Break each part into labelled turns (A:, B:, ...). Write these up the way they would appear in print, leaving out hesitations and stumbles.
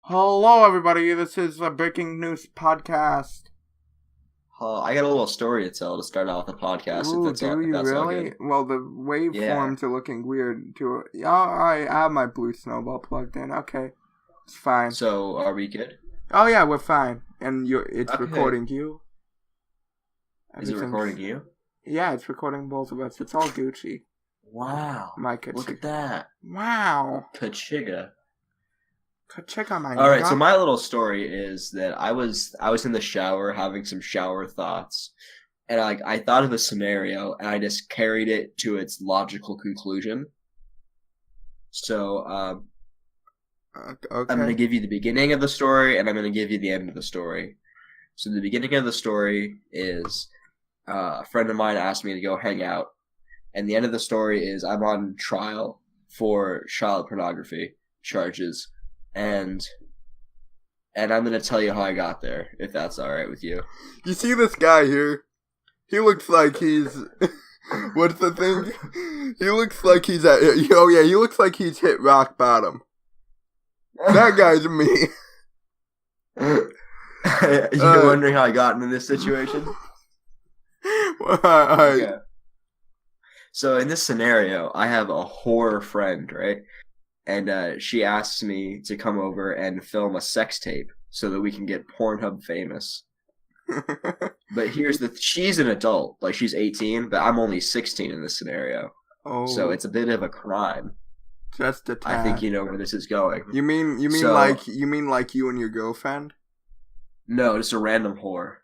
A: Hello, everybody. This is the Breaking Noose Podcast.
B: I got a little story to tell to start off the podcast.
A: Ooh,
B: if that's all
A: really?
B: good.
A: Well, the waveforms are looking weird, too. Yeah, I have my blue snowball plugged in. Okay. It's fine.
B: So, are we good?
A: Oh, yeah, we're fine. And it's
B: Okay.
A: recording you.
B: Is it recording you?
A: Yeah, it's recording both of us. It's all Gucci.
B: Wow. Look at that.
A: Wow.
B: Kachiga.
A: Kachiga, my
B: All right,
A: nigga.
B: so my little story is that I was in the shower having some shower thoughts, and I thought of a scenario, and I just carried it to its logical conclusion. So,
A: Okay.
B: I'm going to give you the beginning of the story, and I'm going to give you the end of the story. So the beginning of the story is a friend of mine asked me to go hang out, and the end of the story is I'm on trial for child pornography charges, and I'm going to tell you how I got there, if that's all right with you.
A: You see this guy here? He looks like he's... What's the thing? He looks like he's at... Oh, yeah, he looks like he's hit rock bottom. That guy's me.
B: You're wondering how I got into this situation? Okay. So in this scenario, I have a horror friend, right? And she asks me to come over and film a sex tape so that we can get Pornhub famous. But she's an adult, like she's 18, but I'm only 16 in this scenario.
A: Oh.
B: So it's a bit of a crime.
A: Just a tad.
B: I think you know where this is going.
A: You mean like you and your girlfriend?
B: No, just a random whore.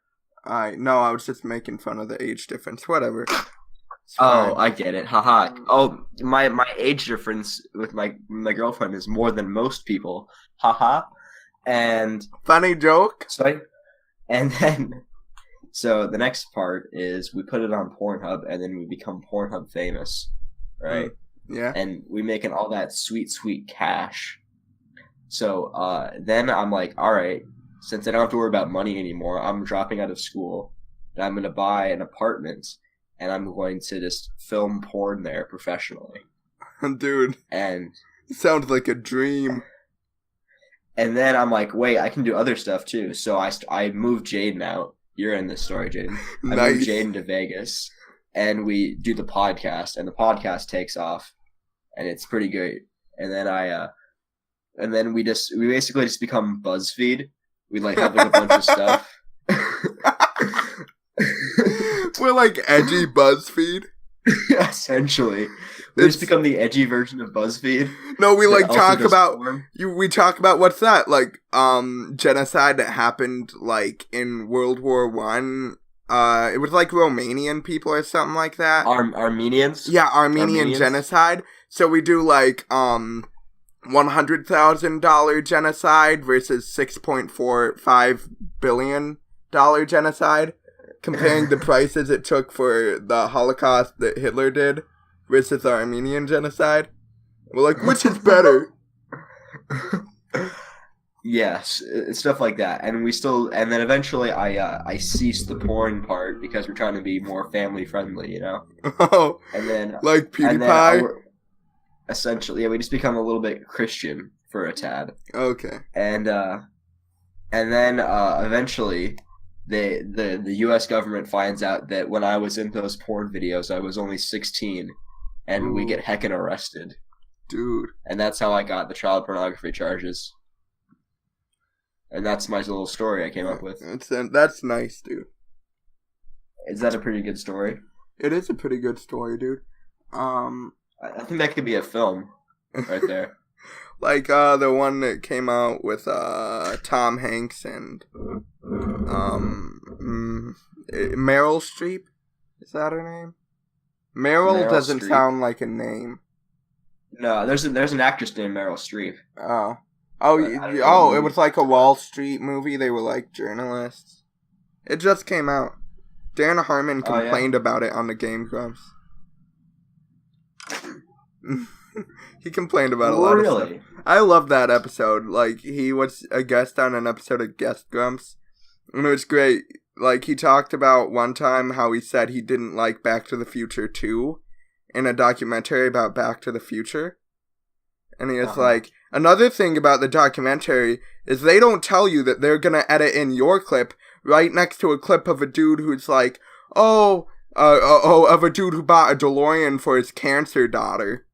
A: No, I was just making fun of the age difference. Whatever.
B: Oh, I get it. Haha. Oh, my age difference with my girlfriend is more than most people. Haha. And
A: funny joke.
B: So the next part is we put it on Pornhub, and then we become Pornhub famous, right?
A: Yeah.
B: And we making all that sweet, sweet cash. So then I'm like, all right, since I don't have to worry about money anymore, I'm dropping out of school, and I'm going to buy an apartment, and I'm going to just film porn there professionally.
A: Dude.
B: And
A: it sounds like a dream.
B: And then I'm like, wait, I can do other stuff too. So I moved Jaden out. You're in this story, Jaden.
A: Nice.
B: I moved Jaden to Vegas, and we do the podcast, and the podcast takes off, and it's pretty great. And then we basically just become BuzzFeed. We have a bunch of stuff.
A: We're like edgy BuzzFeed.
B: Essentially. We just become the edgy version of BuzzFeed.
A: No, we talk about we talk about what's that? Genocide that happened in World War One. It was Romanian people or something like that.
B: Armenians?
A: Yeah, Armenian genocide. So we do $100,000 genocide versus $6.45 billion genocide, comparing the prices it took for the Holocaust that Hitler did versus the Armenian genocide. We're like, which is better?
B: Yes, stuff like that. And then eventually I ceased the porn part because we're trying to be more family friendly, you know?
A: Oh.
B: And then
A: like PewDiePie?
B: Essentially, yeah, we just become a little bit Christian for a tad.
A: Okay.
B: And then eventually the US government finds out that when I was in those porn videos I was only 16, and
A: Ooh.
B: we get heckin' arrested.
A: Dude.
B: And that's how I got the child pornography charges. And that's my little story I came up with.
A: That's nice, dude.
B: Is that a pretty good story?
A: It is a pretty good story, dude.
B: I think that could be a film right there.
A: The one that came out with Tom Hanks and Meryl Streep. Is that her name? Meryl doesn't
B: Streep.
A: Sound like a name.
B: No, there's an actress named Meryl Streep.
A: It was a Wall Street movie. They were journalists. It just came out. Dan Harmon complained about it on the Game Grumps. He complained about a lot of stuff. I love that episode. He was a guest on an episode of Guest Grumps, and it was great. He talked about one time how he said he didn't like Back to the Future 2 in a documentary about Back to the Future. And he was Another thing about the documentary is they don't tell you that they're gonna edit in your clip right next to a clip of a dude who's like, of a dude who bought a DeLorean for his cancer daughter,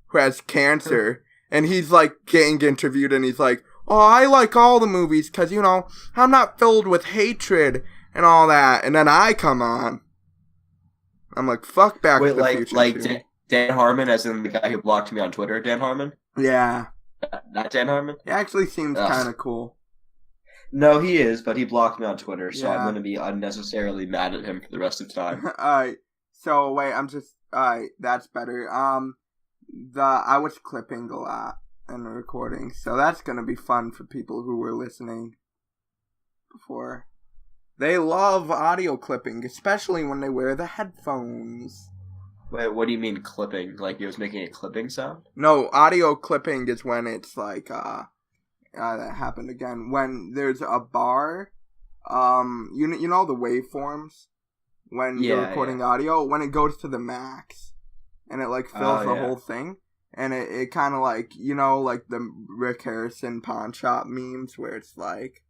A: who has cancer, and he's like getting interviewed, and he's like, oh, I like all the movies because, you know, I'm not filled with hatred and all that, and then I come on. I'm like, fuck Back to the Future.
B: Like Dan Harmon, as in the guy who blocked me on Twitter, Dan Harmon?
A: Yeah.
B: Not Dan Harmon?
A: He actually seems kind of cool.
B: No, he is, but he blocked me on Twitter, so I'm going to be unnecessarily mad at him for the rest of the time.
A: Alright, so wait, alright, that's better. I was clipping a lot in the recording, so that's going to be fun for people who were listening before. They love audio clipping, especially when they wear the headphones.
B: Wait, what do you mean clipping? Like he was making a clipping sound?
A: No, audio clipping is when it's like, that happened again. When there's a bar, you know the waveforms? When you're recording audio, when it goes to the max, and it like fills the whole thing, and it kind of like, you know, like the Rick Harrison pawn shop memes where it's like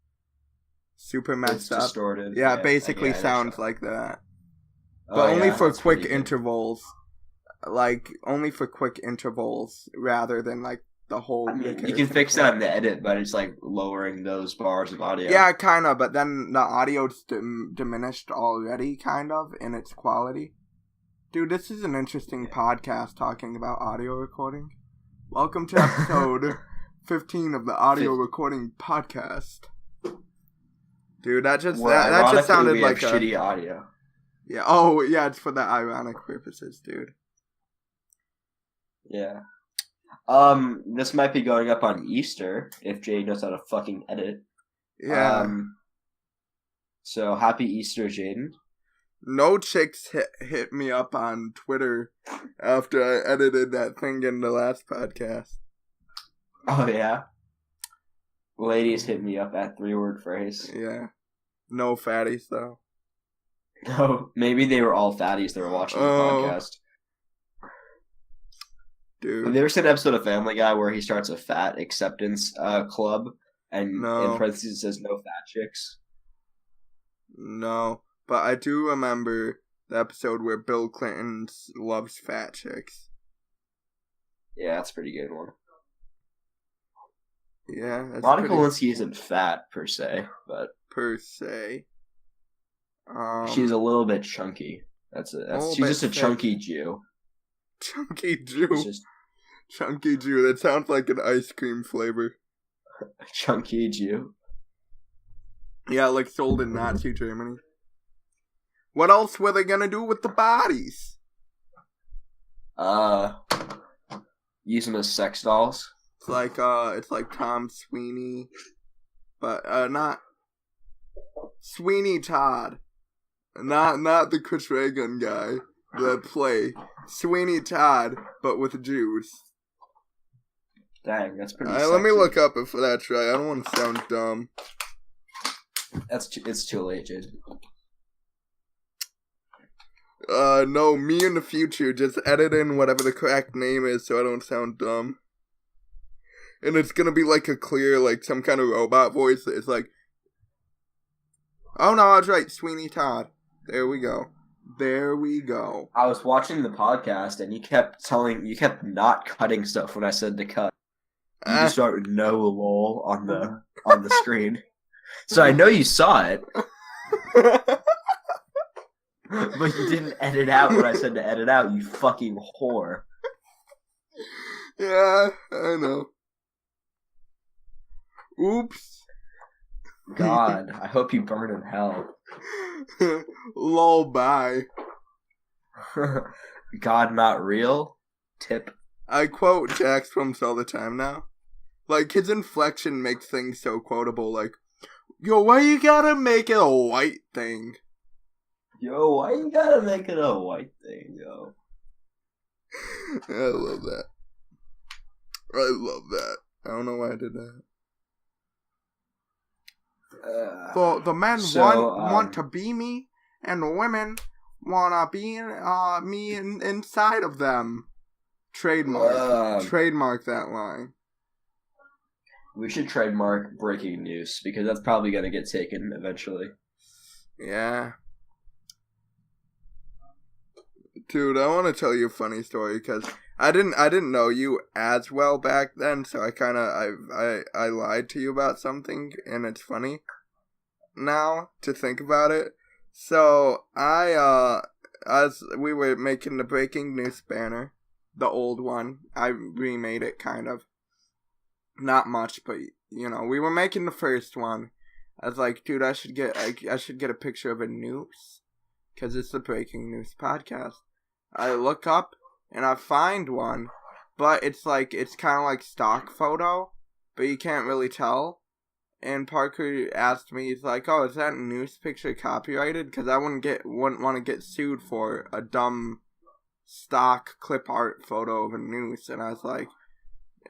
A: super messed up.
B: Distorted.
A: Yeah, it basically sounds like that. But only for quick intervals. Like, only for quick intervals rather than like the whole...
B: I mean, you can fix that in the edit, but it's like lowering those bars of audio.
A: Yeah, kind of, but then the audio's diminished already, kind of, in its quality. Dude, this is an interesting podcast talking about audio recording. Welcome to episode 15 of the Audio Recording Podcast. Dude, that just sounded like
B: shitty audio.
A: Yeah, oh, yeah, it's for the ironic purposes, dude.
B: Yeah. This might be going up on Easter, if Jade knows how to fucking edit.
A: Yeah.
B: So, happy Easter, Jaden.
A: No chicks hit me up on Twitter after I edited that thing in the last podcast.
B: Oh, yeah? Ladies hit me up at 3-word phrase.
A: Yeah. No fatties, though.
B: No, maybe they were all fatties that were watching the podcast.
A: Dude.
B: Have you ever seen an episode of Family Guy where he starts a fat acceptance club and in parentheses it says no fat chicks?
A: No, but I do remember the episode where Bill Clinton loves fat chicks.
B: Yeah, that's a pretty good one.
A: Yeah, that's
B: Monica Lewinsky isn't fat per se, but she's a little bit chunky. She's just a chunky Jew.
A: Chunky Jew. Chunky Jew. That sounds like an ice cream flavor.
B: Chunky Jew.
A: Yeah, like sold in Nazi Germany. What else were they gonna do with the bodies?
B: Use them as sex dolls.
A: It's like Tom Sweeney, but not Sweeney Todd, not the Chris Reagan guy. The play Sweeney Todd, but with Jews.
B: Dang, that's pretty. Sexy.
A: Let me look up if that's right. I don't want to sound dumb.
B: It's too late, Jade.
A: No, me in the future, just edit in whatever the correct name is so I don't sound dumb. And it's gonna be like a clear, like some kind of robot voice. It's like, oh no, I was right, Sweeney Todd. There we go. I
B: was watching the podcast and you kept not cutting stuff when I said to cut. You just started no lol on the screen. So I know you saw it. But you didn't edit out what I said to edit out, you fucking whore.
A: Yeah, I know. Oops.
B: God, I hope you burn in hell.
A: Lol, bye.
B: God not real? Tip.
A: I quote Jax films all the time now. Like, his inflection makes things so quotable, like, yo, why you gotta make it a white thing?
B: Yo, why you gotta make it a white thing, yo?
A: I love that. I don't know why I did that. The men want to be me, and the women wanna be me inside of them. Trademark that line.
B: We should trademark Breaking Noose because that's probably going to get taken eventually.
A: Yeah. Dude, I want to tell you a funny story because I didn't know you as well back then, so I lied to you about something, and it's funny now to think about it. So as we were making the Breaking News banner, the old one, I remade it kind of, not much, but we were making the first one. I was like, dude, I should get a picture of a noose, because it's the Breaking News podcast. I look up and I find one, but it's kind of like stock photo, but you can't really tell. And Parker asked me, he's like, "Oh, is that noose picture copyrighted? Because I wouldn't want to get sued for a dumb stock clip art photo of a noose." And I was like,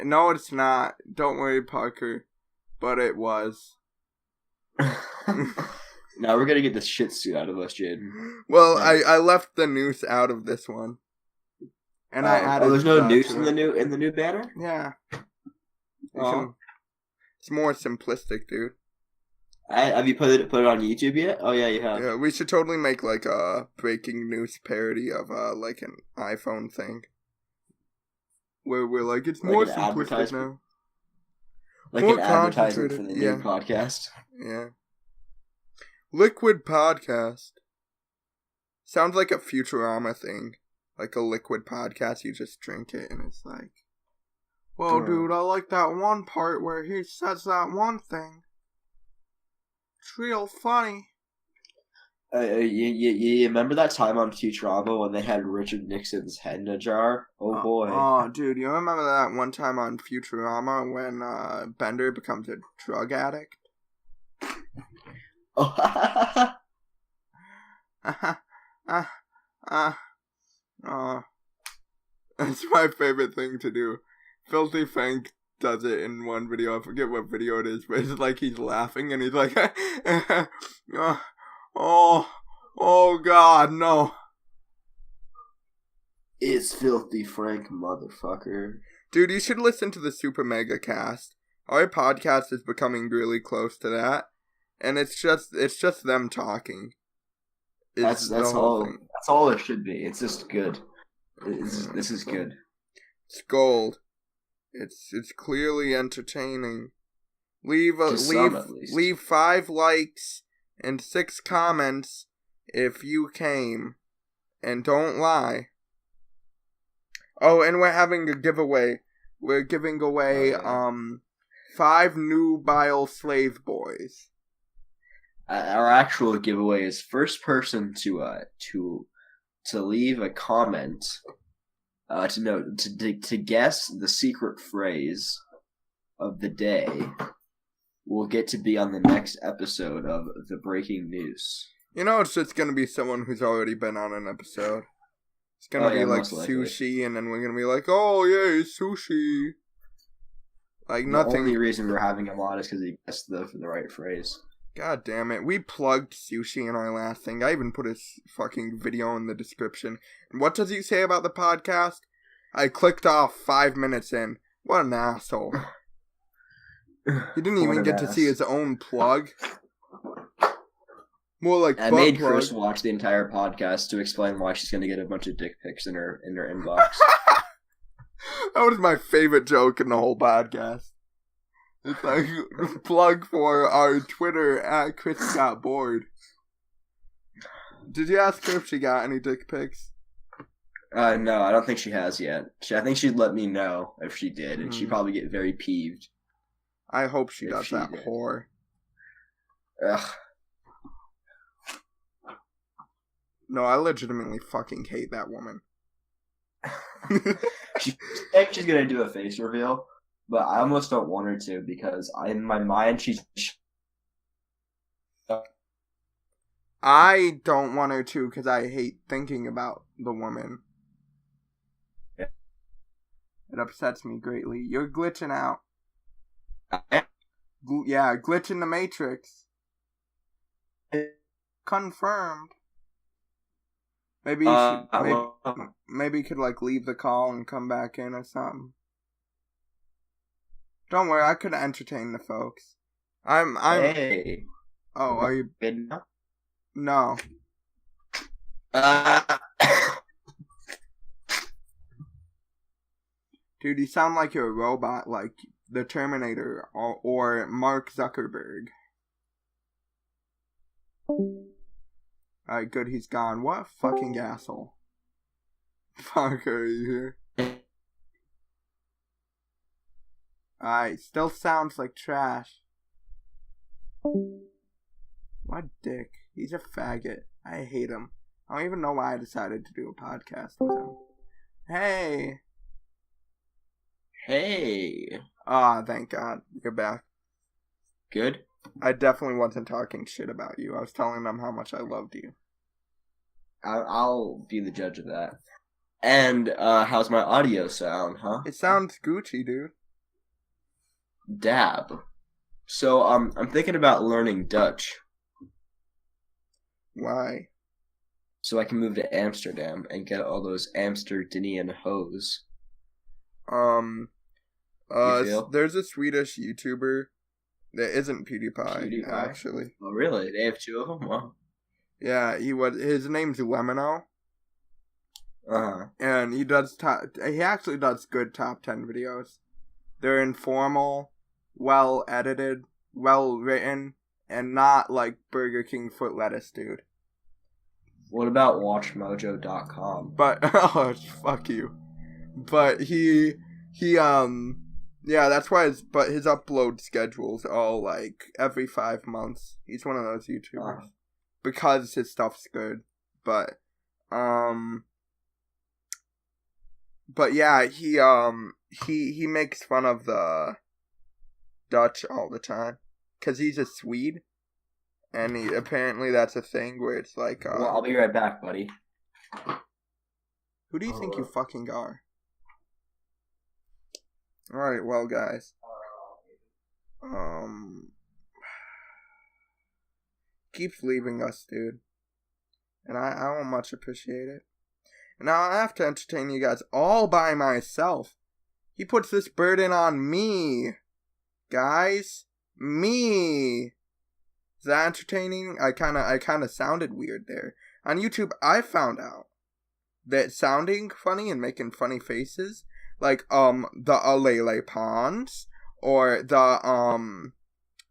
A: "No, it's not. Don't worry, Parker." But it was.
B: Now we're gonna get the shit suit out of us, Jaden.
A: Well, I left the noose out of this one, and I added.
B: Oh, there's no noose in the new banner.
A: Yeah.
B: Oh.
A: It's more simplistic, dude.
B: Have you put it on YouTube yet? Oh yeah, you have.
A: Yeah, we should totally make like a Breaking News parody of like an iPhone thing, where we're like, it's more simplistic now.
B: Like more an advertisement for the new podcast.
A: Yeah. Liquid podcast. Sounds like a Futurama thing. Like a liquid podcast, you just drink it and it's like, well, dude, I like that one part where he says that one thing. It's real funny.
B: You remember that time on Futurama when they had Richard Nixon's head in a jar? Oh, boy.
A: Oh, dude, you remember that one time on Futurama when Bender becomes a drug addict?
B: Oh,
A: That's my favorite thing to do. Filthy Frank does it in one video. I forget what video it is, but it's like he's laughing and he's like, oh God, no.
B: It's Filthy Frank, motherfucker.
A: Dude, you should listen to the Super Mega Cast. Our podcast is becoming really close to that. And it's just them talking.
B: That's all. Thing. That's all it should be. It's just good. This is good.
A: It's gold. It's clearly entertaining. Leave 5 likes and 6 comments if you came, and don't lie. Oh, and we're having a giveaway. We're giving away 5 nubile slave boys.
B: Our actual giveaway is first person to leave a comment to guess the secret phrase of the day will get to be on the next episode of the Breaking News.
A: It's just gonna be someone who's already been on an episode. It's gonna be like sushi, and then we're gonna be like, oh yeah, it's sushi. Like nothing.
B: The only reason we're having him on is because he guessed the right phrase.
A: God damn it. We plugged sushi in our last thing. I even put his fucking video in the description. And what does he say about the podcast? I clicked off 5 minutes in. What an asshole. He didn't even get to see his own plug. More like
B: I made Chris watch the entire podcast to explain why she's going to get a bunch of dick pics in her inbox.
A: That was my favorite joke in the whole podcast. It's like plug for our Twitter at Chris Got Bored. Did you ask her if she got any dick pics?
B: No, I don't think she has yet. I think she'd let me know if she did, and she'd probably get very peeved.
A: I hope she does that whore.
B: Ugh.
A: No, I legitimately fucking hate that woman.
B: She's gonna do a face reveal. But I almost don't want her to because in my mind she's.
A: I don't want her to because I hate thinking about the woman.
B: Yeah.
A: It upsets me greatly. You're glitching out. Yeah, glitch in the Matrix. Confirmed. Maybe you should. Maybe you could like leave the call and come back in or something. Don't worry, I could entertain the folks. I'm.
B: Hey.
A: Oh, are you?
B: Good now?
A: No.
B: Uh,
A: Dude, you sound like you're a robot, like the Terminator or Mark Zuckerberg. Alright, good, he's gone. What a fucking asshole. Fuck, are you here? Alright, still sounds like trash. What dick. He's a faggot. I hate him. I don't even know why I decided to do a podcast with him. Hey!
B: Hey.
A: Thank God. You're back.
B: Good?
A: I definitely wasn't talking shit about you. I was telling them how much I loved you.
B: I'll be the judge of that. And, how's my audio sound, huh?
A: It sounds Gucci, dude.
B: Dab. So, I'm thinking about learning Dutch.
A: Why?
B: So I can move to Amsterdam and get all those Amsterdamian hoes. You feel?
A: There's a Swedish YouTuber that isn't PewDiePie, actually.
B: Oh, really? They have two of them? Wow.
A: Yeah, his name's Lemino.
B: Uh-huh.
A: And he actually does good top 10 videos. They're informal, well edited, well written, and not like Burger King foot lettuce, dude.
B: What about WatchMojo.com?
A: But, oh, fuck you. But yeah, that's why his upload schedule's all like every 5 months. He's one of those YouTubers. Because his stuff's good. But yeah, he makes fun of the Dutch all the time. Cause he's a Swede. And apparently that's a thing where it's like,
B: well, I'll be right back, buddy.
A: Who do you think you fucking are? Alright, well, guys. Keeps leaving us, dude. And I don't much appreciate it. And now I have to entertain you guys all by myself. He puts this burden on me. Guys. Me. Is that entertaining? I kinda sounded weird there. On YouTube, I found out that sounding funny and making funny faces, like, the Alele Pons, or the,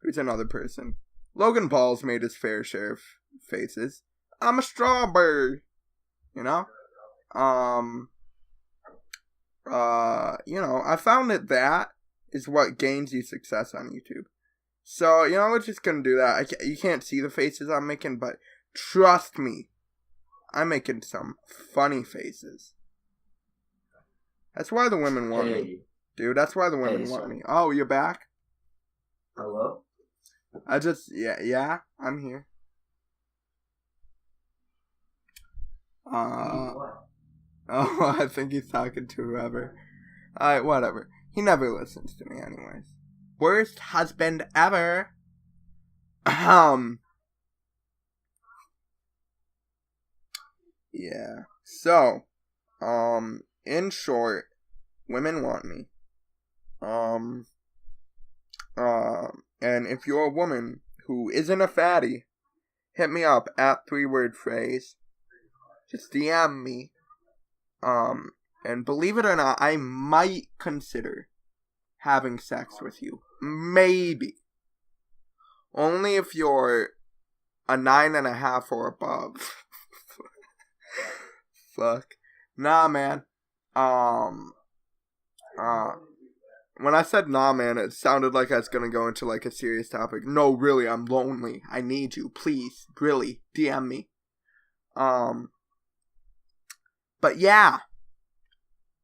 A: who's another person? Logan Paul's made his fair share of faces. I'm a strawberry. You know? I found that is what gains you success on YouTube. So, we're just gonna do that. You can't see the faces I'm making, but trust me, I'm making some funny faces. That's why the women want me. Dude, that's why the women want me. Oh, you're back?
B: Hello?
A: Yeah, I'm here. Oh, I think he's talking to whoever. Alright, whatever. He never listens to me anyways. Worst husband ever. Yeah. So, in short, women want me. And if you're a woman who isn't a fatty, hit me up at 3-word phrase. Just DM me. And believe it or not, I might consider having sex with you. Maybe. Only if you're a 9.5 or above. Fuck. Nah, man. When I said nah, man, it sounded like I was gonna go into like a serious topic. No, really, I'm lonely. I need you. Please, really, DM me. But yeah.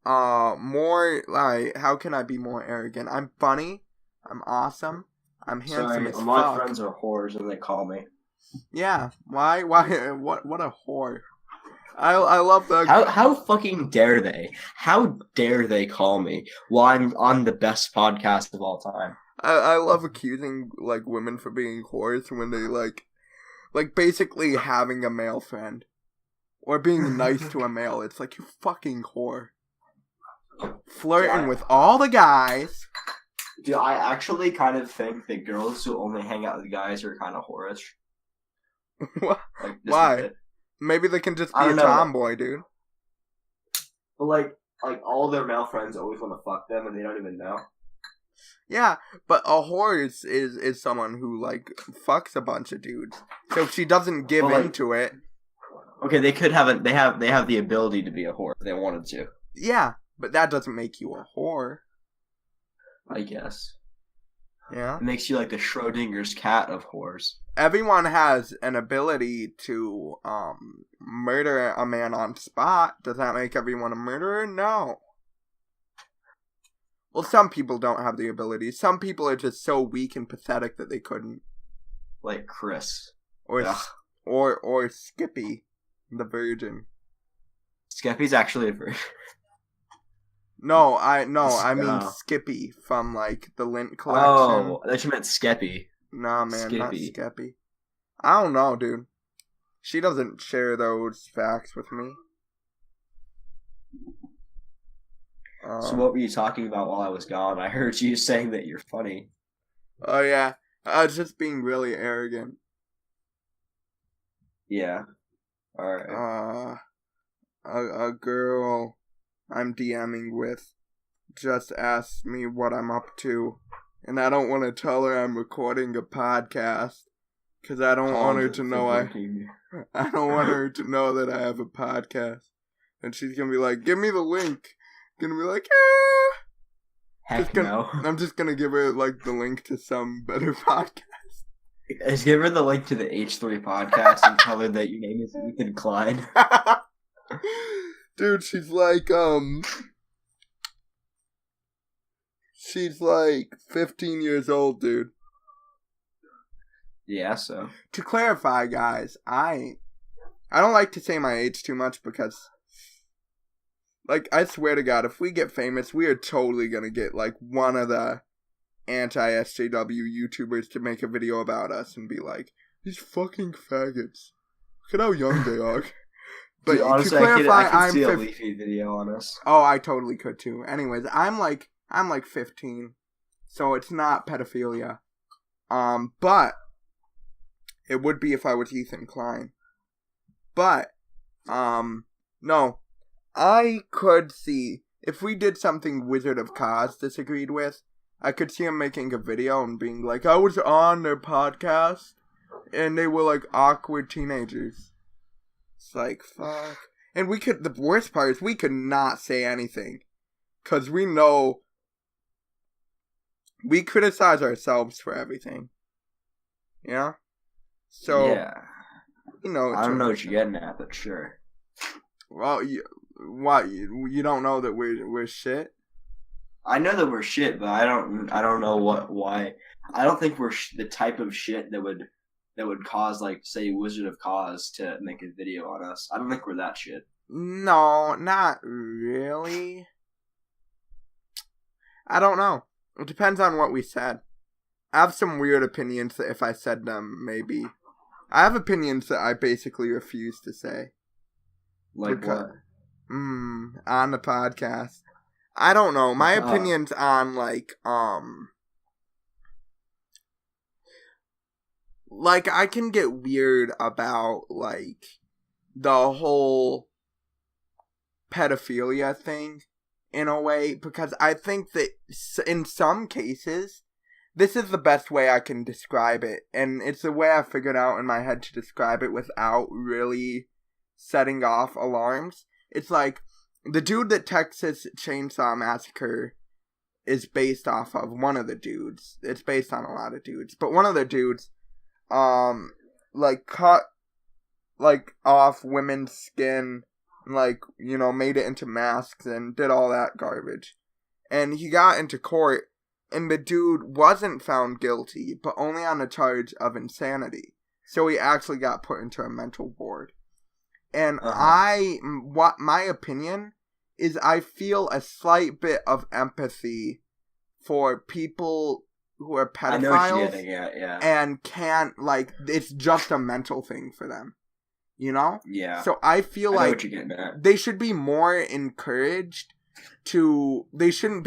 A: More, like, how can I be more arrogant? I'm funny. I'm awesome. I'm handsome as fuck.
B: My friends are whores and they call me.
A: Yeah. Why? What a whore. I love the...
B: How fucking dare they? How dare they call me while I'm on the best podcast of all time?
A: I love accusing, like, women for being whores when they, like basically having a male friend. Or being nice to a male. It's like, you fucking whore. Flirting with all the guys.
B: Dude, I actually kind of think that girls who only hang out with guys are kind of whorish. Like, just a
A: Why?
B: bit.
A: Maybe they can just
B: I
A: be a
B: don't know.
A: tomboy, dude.
B: But like all their male friends always want to fuck them and they don't even know.
A: Yeah, but a whore is someone who, like, fucks a bunch of dudes. So if she doesn't give
B: Well, like-
A: into it...
B: Okay, they could have they have the ability to be a whore if they wanted to.
A: Yeah, but that doesn't make you a whore.
B: I guess.
A: Yeah.
B: It makes you like the Schrodinger's cat of whores.
A: Everyone has an ability to murder a man on spot. Does that make everyone a murderer? No. Well, some people don't have the ability. Some people are just so weak and pathetic that they couldn't.
B: Like Chris.
A: Or
B: Ugh.
A: or Skippy, the virgin.
B: Skeppy's actually a virgin.
A: No, I mean
B: Oh.
A: Skippy from, like, the Lint collection.
B: Oh, I thought you meant Skeppy.
A: Nah, man, not
B: Skippy.
A: Skippy. I don't know, dude. She doesn't share those facts with me.
B: So what were you talking about while I was gone? I heard you saying that you're funny.
A: Oh, yeah. I was just being really arrogant.
B: Yeah. Alright.
A: A girl I'm DMing with just asked me what I'm up to, and I don't want to tell her I'm recording a podcast, because I don't want her to know I don't want her to know that I have a podcast, and she's gonna be like, give me the link, gonna be like,
B: Heck
A: no.
B: no.
A: I'm just gonna give her, like, the link to some better podcast.
B: Just give her the link to the H3 podcast and tell her that your name is Ethan Klein.
A: Dude, she's like 15 years old, dude.
B: Yeah, so.
A: To clarify, guys, I don't like to say my age too much because, like, I swear to God, if we get famous, we are totally gonna get, like, one of the anti-SJW YouTubers to make a video about us and be like, these fucking faggots. Look at how young they are. But
B: Dude, honestly,
A: to clarify,
B: I could see a
A: I'm
B: Leafy video on us.
A: Oh, I totally could too. Anyways, I'm like 15, so it's not pedophilia. But it would be if I was Ethan Klein. But no, I could see if we did something Wizard of Oz disagreed with. I could see him making a video and being like, I was on their podcast, and they were like awkward teenagers. It's like, fuck. And the worst part is we could not say anything. Because we know we criticize ourselves for everything. Yeah? So,
B: yeah.
A: You know.
B: I don't know what you're getting at, but sure.
A: Well, you don't know that we're shit?
B: I know that we're shit, but I don't know why. I don't think we're the type of shit that would cause, like, say, Wizard of Oz to make a video on us. I don't think we're that shit.
A: No, not really. I don't know. It depends on what we said. I have some weird opinions that if I said them, maybe. I have opinions that I basically refuse to say.
B: Like what?
A: On the podcast. I don't know. My opinions on, like, I can get weird about, like, the whole pedophilia thing, in a way, because I think that in some cases, this is the best way I can describe it, and it's the way I figured out in my head to describe it without really setting off alarms. It's like, the dude that Texas Chainsaw Massacre is based off of, one of the dudes, it's based on a lot of dudes, but one of the dudes, like, cut, like, off women's skin, like, you know, made it into masks and did all that garbage. And he got into court, and the dude wasn't found guilty, but only on a charge of insanity. So he actually got put into a mental ward. And what my opinion is, I feel a slight bit of empathy for people who are pedophiles. I know what you're getting at, yeah. And can't, like, it's just a mental thing for them. You know?
B: Yeah.
A: So I feel like they should be more encouraged it shouldn't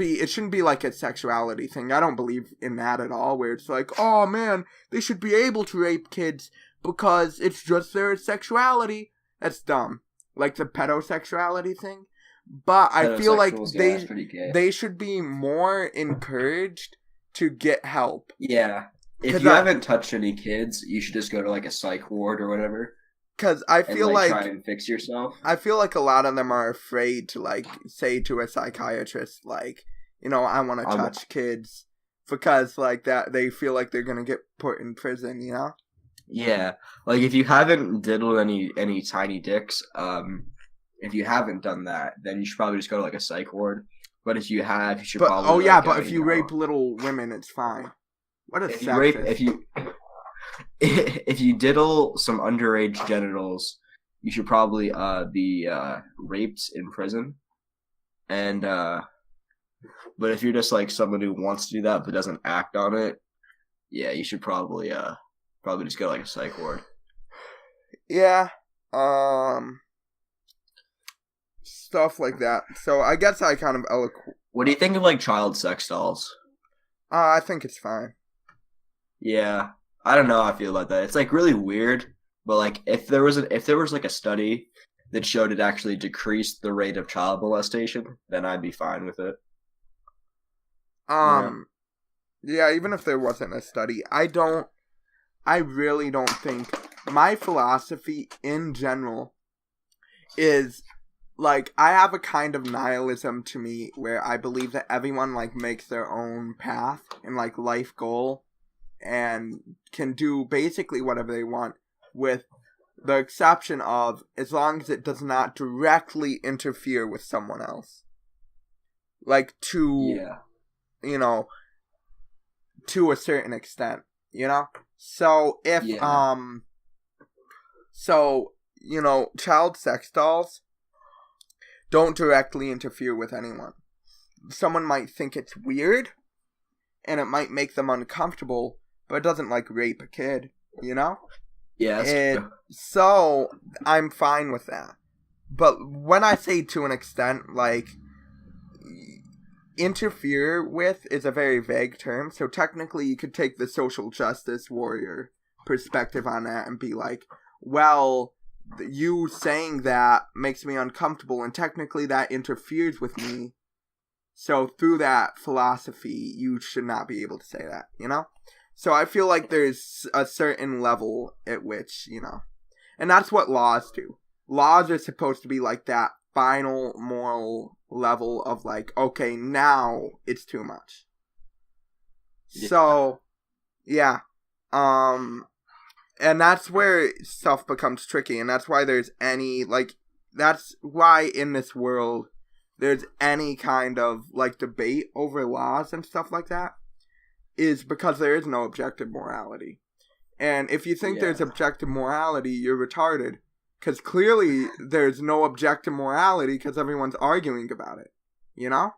A: be like a sexuality thing. I don't believe in that at all, where it's like, oh man, they should be able to rape kids because it's just their sexuality. That's dumb. Like the pedosexuality thing. But I feel like they should be more encouraged to get help.
B: Yeah. If you haven't touched any kids, you should just go to like a psych ward or whatever.
A: Because I feel like
B: try and fix yourself.
A: I feel like a lot of them are afraid to like say to a psychiatrist like, you know, I want to touch kids because like that they feel like they're gonna get put in prison. You know?
B: Yeah, like if you haven't diddled any tiny dicks, if you haven't done that, then you should probably just go to like a psych ward. But if you have, you should probably.
A: But if you rape little women, it's fine. What a sexist.
B: If you diddle some underage genitals, you should probably be raped in prison. And but if you're just like someone who wants to do that but doesn't act on it, yeah, you should probably just go to like a psych ward.
A: Yeah. Stuff like that. So I guess I kind of
B: What do you think of like child sex dolls?
A: I think it's fine.
B: Yeah. I don't know how I feel about that. It's like really weird, but like if there was like a study that showed it actually decreased the rate of child molestation, then I'd be fine with it.
A: Yeah, even if there wasn't a study, I really don't think my philosophy in general is like I have a kind of nihilism to me where I believe that everyone like makes their own path and like life goal and can do basically whatever they want, with the exception of as long as it does not directly interfere with someone else. Like you know, to a certain extent, you know? So if, you know, child sex dolls don't directly interfere with anyone. Someone might think it's weird, and it might make them uncomfortable, but it doesn't, like, rape a kid, you know?
B: Yeah, that's true.
A: So, I'm fine with that. But when I say to an extent, like, interfere with is a very vague term, so technically you could take the social justice warrior perspective on that and be like, well, you saying that makes me uncomfortable, and technically that interferes with me, so through that philosophy, you should not be able to say that, you know? So I feel like there's a certain level at which, you know, and that's what laws do. Laws are supposed to be like that final moral level of like, okay, now it's too much. Yeah. So, yeah. And that's where stuff becomes tricky, and that's why there's any, like, that's why in this world there's any kind of, like, debate over laws and stuff like that, is because there is no objective morality. And if you think there's objective morality, you're retarded. Because clearly there's no objective morality because everyone's arguing about it. You know?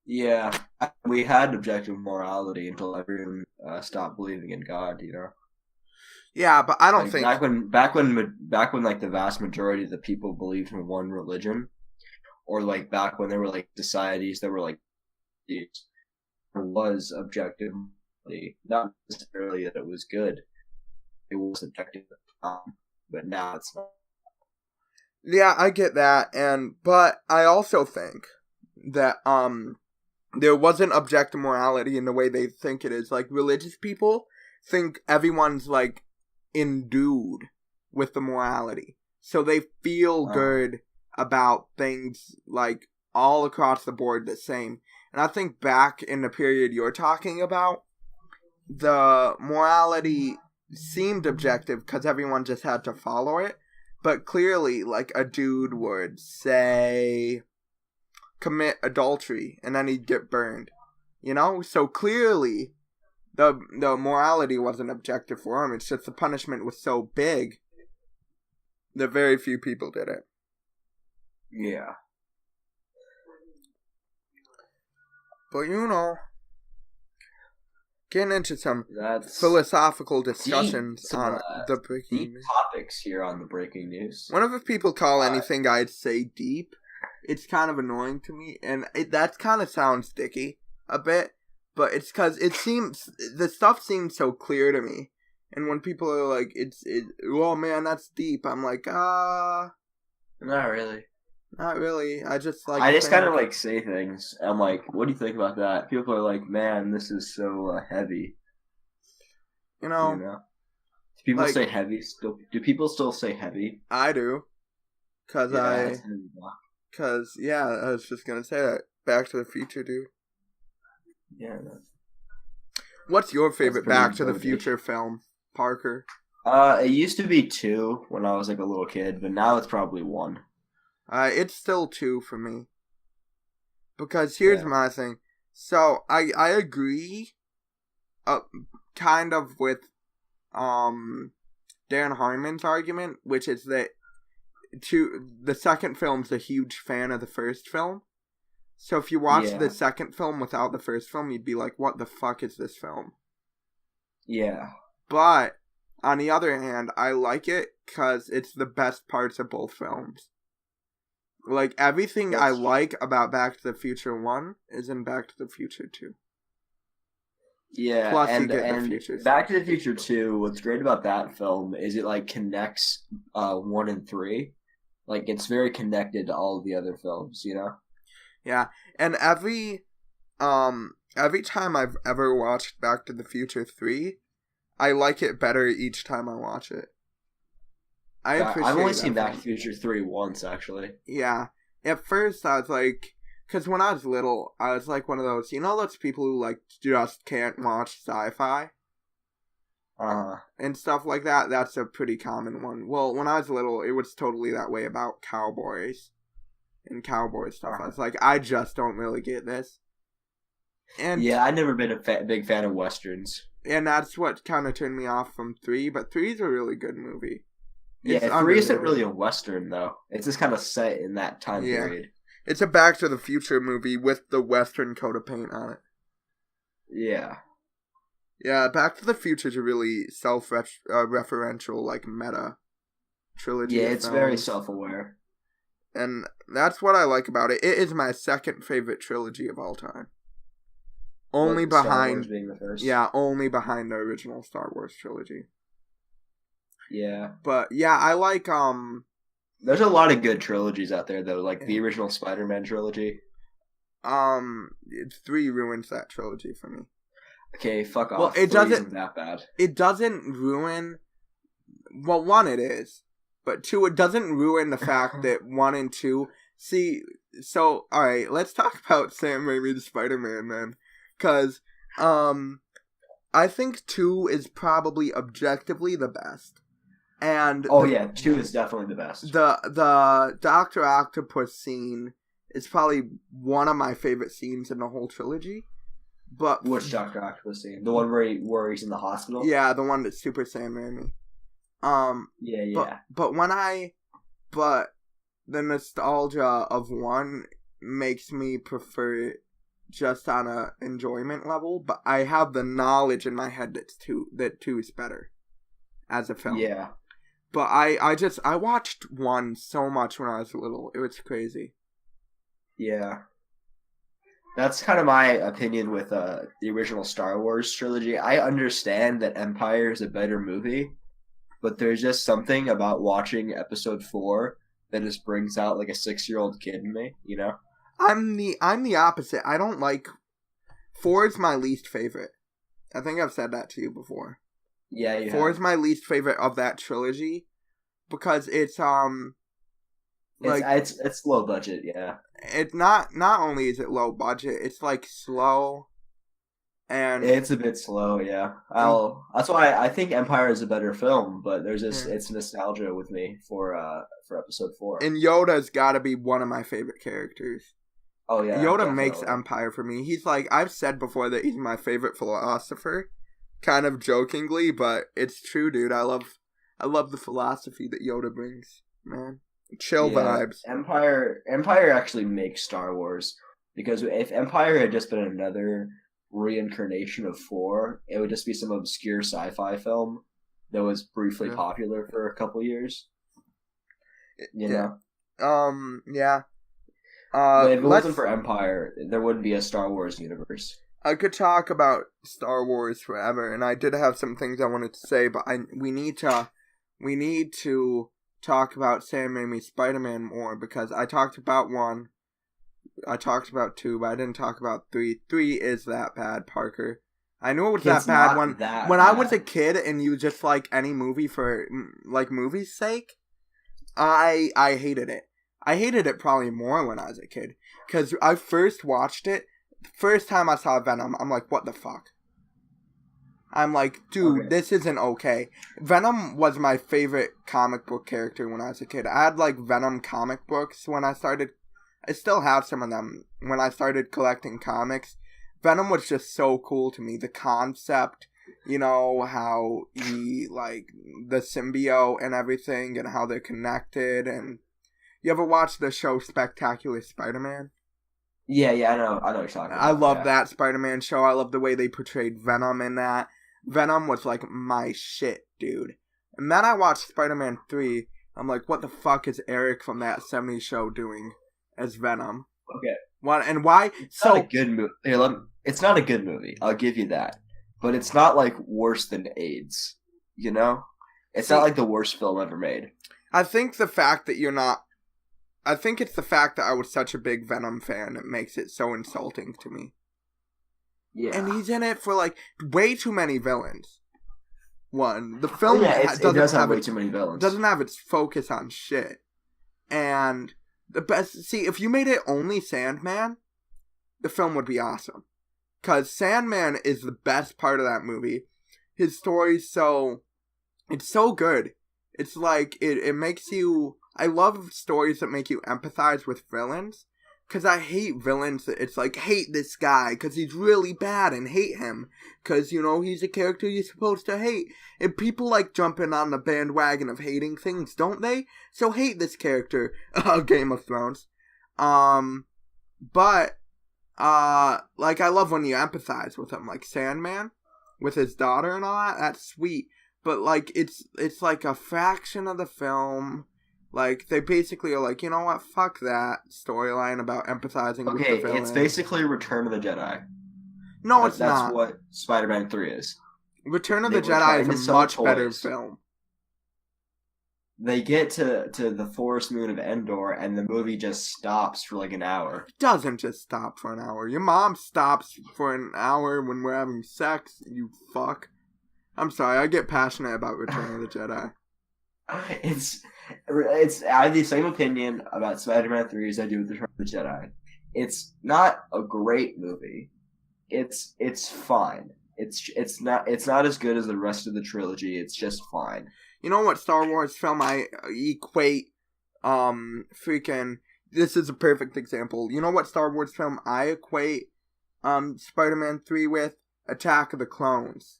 B: Yeah. We had objective morality until everyone stopped believing in God, you know?
A: Yeah, but I don't think...
B: Back when like the vast majority of the people believed in one religion, or like back when there were like societies that were like... there was objective morality. Not necessarily that it was good. It was objective at the time. But now it's not.
A: Yeah, I get that, but I also think that there wasn't objective morality in the way they think it is. Like, religious people think everyone's like endued with the morality, so they feel good about things like all across the board the same. And I think back in the period you're talking about, the morality seemed objective because everyone just had to follow it, but clearly, like, a dude would say commit adultery and then he'd get burned, you know? So clearly the morality wasn't objective for him. It's just the punishment was so big that very few people did it.
B: Yeah.
A: But you know, getting into some philosophical discussions on the Breaking News.
B: Topics here on the Breaking News.
A: Whenever people call anything I'd say deep, it's kind of annoying to me, and that kind of sounds sticky a bit, but it's because the stuff seems so clear to me, and when people are like, oh man, that's deep, I'm like,
B: Not really.
A: Not really. I just like.
B: I just kind of like say things. I'm like, what do you think about that? People are like, man, this is so heavy.
A: You know.
B: Do people say heavy still? Do people still say heavy?
A: I do. Cause I was just gonna say that. Back to the Future, dude.
B: Yeah.
A: What's your favorite Back to the Future film, Parker?
B: It used to be 2 when I was like a little kid, but now it's probably 1.
A: It's still 2 for me. Because here's my thing. So I agree, kind of with Dan Harmon's argument, which is that the second film's a huge fan of the first film. So if you watch the second film without the first film, you'd be like, what the fuck is this film?
B: Yeah.
A: But on the other hand, I like it because it's the best parts of both films. Like, everything I like about Back to the Future 1 is in Back to the Future 2.
B: Yeah,
A: plus
B: and,
A: you get
B: and
A: the Future
B: Back to the Future 2, what's great about that film is it, like, connects 1 and 3. Like, it's very connected to all of the other films, you know?
A: Yeah, and every time I've ever watched Back to the Future 3, I like it better each time I watch it.
B: I've only seen Back to the Future 3 once, actually.
A: Yeah. At first, I was like... Because when I was little, I was like one of those... You know those people who, like, just can't watch sci-fi? And stuff like that? That's a pretty common one. Well, when I was little, it was totally that way about cowboys. And cowboy stuff. I was like, I just don't really get this. And
B: yeah, I've never been a big fan of Westerns.
A: And that's what kind of turned me off from 3. But 3 is a really good movie.
B: Yeah, 3 isn't really a Western, though. It's just kind of set in that time period.
A: It's a Back to the Future movie with the Western coat of paint on it.
B: Yeah.
A: Yeah, Back to the Future is a really self-referential, like, meta trilogy.
B: Yeah, it's very self-aware.
A: And that's what I like about it. It is my second favorite trilogy of all time. Only behind... Star Wars being the first? Yeah, only behind the original Star Wars trilogy.
B: Yeah.
A: But, yeah, I like,
B: There's a lot of good trilogies out there, though, like the original Spider-Man trilogy.
A: 3 ruins that trilogy for me.
B: Okay, fuck off.
A: Well, it
B: isn't that bad.
A: It doesn't ruin... Well, 1 it is. But 2, it doesn't ruin the fact that 1 and 2... See, so, alright, let's talk about Sam Raimi's Spider-Man, then. Because, I think 2 is probably objectively the best. And
B: 2 is definitely the best.
A: The Dr. Octopus scene is probably one of my favorite scenes in the whole trilogy. But
B: which Dr. Octopus scene? The one where he's in the hospital?
A: Yeah, the one that's Super Sam Raimi.
B: Yeah.
A: But the nostalgia of 1 makes me prefer it just on a enjoyment level. But I have the knowledge in my head that 2 is better as a film.
B: Yeah.
A: But I watched 1 so much when I was little. It was crazy.
B: Yeah. That's kind of my opinion with the original Star Wars trilogy. I understand that Empire is a better movie, but there's just something about watching episode 4 that just brings out like a 6-year-old kid in me, you know?
A: I'm the opposite. I don't like... 4 is my least favorite. I think I've said that to you before.
B: Yeah, you
A: 4 is my least favorite of that trilogy because it's
B: it's low budget, yeah.
A: It's not only is it low budget, it's like slow, and
B: it's a bit slow, yeah. That's why I think Empire is a better film, but there's this it's nostalgia with me for episode 4.
A: And Yoda's got to be one of my favorite characters.
B: Oh yeah,
A: Yoda
B: definitely
A: makes Empire for me. He's like, I've said before that he's my favorite philosopher, kind of jokingly, but it's true, dude. I love the philosophy that Yoda brings, man. Chill vibes.
B: Empire actually makes Star Wars, because if Empire had just been another reincarnation of 4, it would just be some obscure sci-fi film that was briefly popular for a couple years. You know?
A: Yeah.
B: But if it wasn't
A: let's.
B: for Empire, there wouldn't be a Star Wars universe.
A: I could talk about Star Wars forever, and I did have some things I wanted to say, but we need to talk about Sam Raimi's Spider-Man more, because I talked about 1, I talked about 2, but I didn't talk about 3. 3 is that bad, Parker. I knew it was that bad when I was a kid, and you just like any movie for like movie's sake. I hated it. I hated it probably more when I was a kid, because I first watched it. First time I saw Venom, I'm like, what the fuck? I'm like, dude, This isn't okay. Venom was my favorite comic book character when I was a kid. I had like Venom comic books when I started. I still have some of them when I started collecting comics. Venom was just so cool to me. The concept, how he, like, the symbiote and everything, and how they're connected. And you ever watch the show Spectacular Spider-Man?
B: Yeah, I know what you're talking about.
A: I love that Spider-Man show. I love the way they portrayed Venom in that. Venom was, like, my shit, dude. And then I watched Spider-Man 3. I'm like, what the fuck is Eric from that 70s show doing as Venom?
B: Okay.
A: And why?
B: It's not a good movie. It's not a good movie. I'll give you that. But it's not, like, worse than AIDS. It's not, like, the worst film ever made.
A: I think the fact that you're not... I think it's the fact that I was such a big Venom fan that makes it so insulting to me.
B: Yeah.
A: And he's in it for, like, way too many villains. The film
B: it does have way too many villains.
A: Doesn't have its focus on shit. And the best... See, if you made it only Sandman, the film would be awesome. Because Sandman is the best part of that movie. His story's it's so good. It's like, it makes you... I love stories that make you empathize with villains. Because I hate villains that it's like, hate this guy because he's really bad and hate him. Because, he's a character you're supposed to hate. And people like jumping on the bandwagon of hating things, don't they? So hate this character. Game of Thrones. But... like, I love when you empathize with him, like Sandman, with his daughter and all that, that's sweet, but, like, it's like a fraction of the film, like, they basically are like, you know what, fuck that storyline about empathizing with the villain.
B: Okay, it's basically Return of the Jedi.
A: No, it's not.
B: That's what Spider-Man 3 is.
A: Return of the Jedi is a much better film.
B: They get to the forest moon of Endor, and the movie just stops for like an hour.
A: It doesn't just stop for an hour. Your mom stops for an hour when we're having sex, you fuck. I'm sorry, I get passionate about Return of the Jedi. I have the same opinion about Spider-Man 3 as I do with Return of the Jedi. It's not a great movie. It's fine. It's not as good as the rest of the trilogy. It's just fine. You know what Star Wars film I equate, this is a perfect example. You know what Star Wars film I equate, Spider-Man 3 with? Attack of the Clones.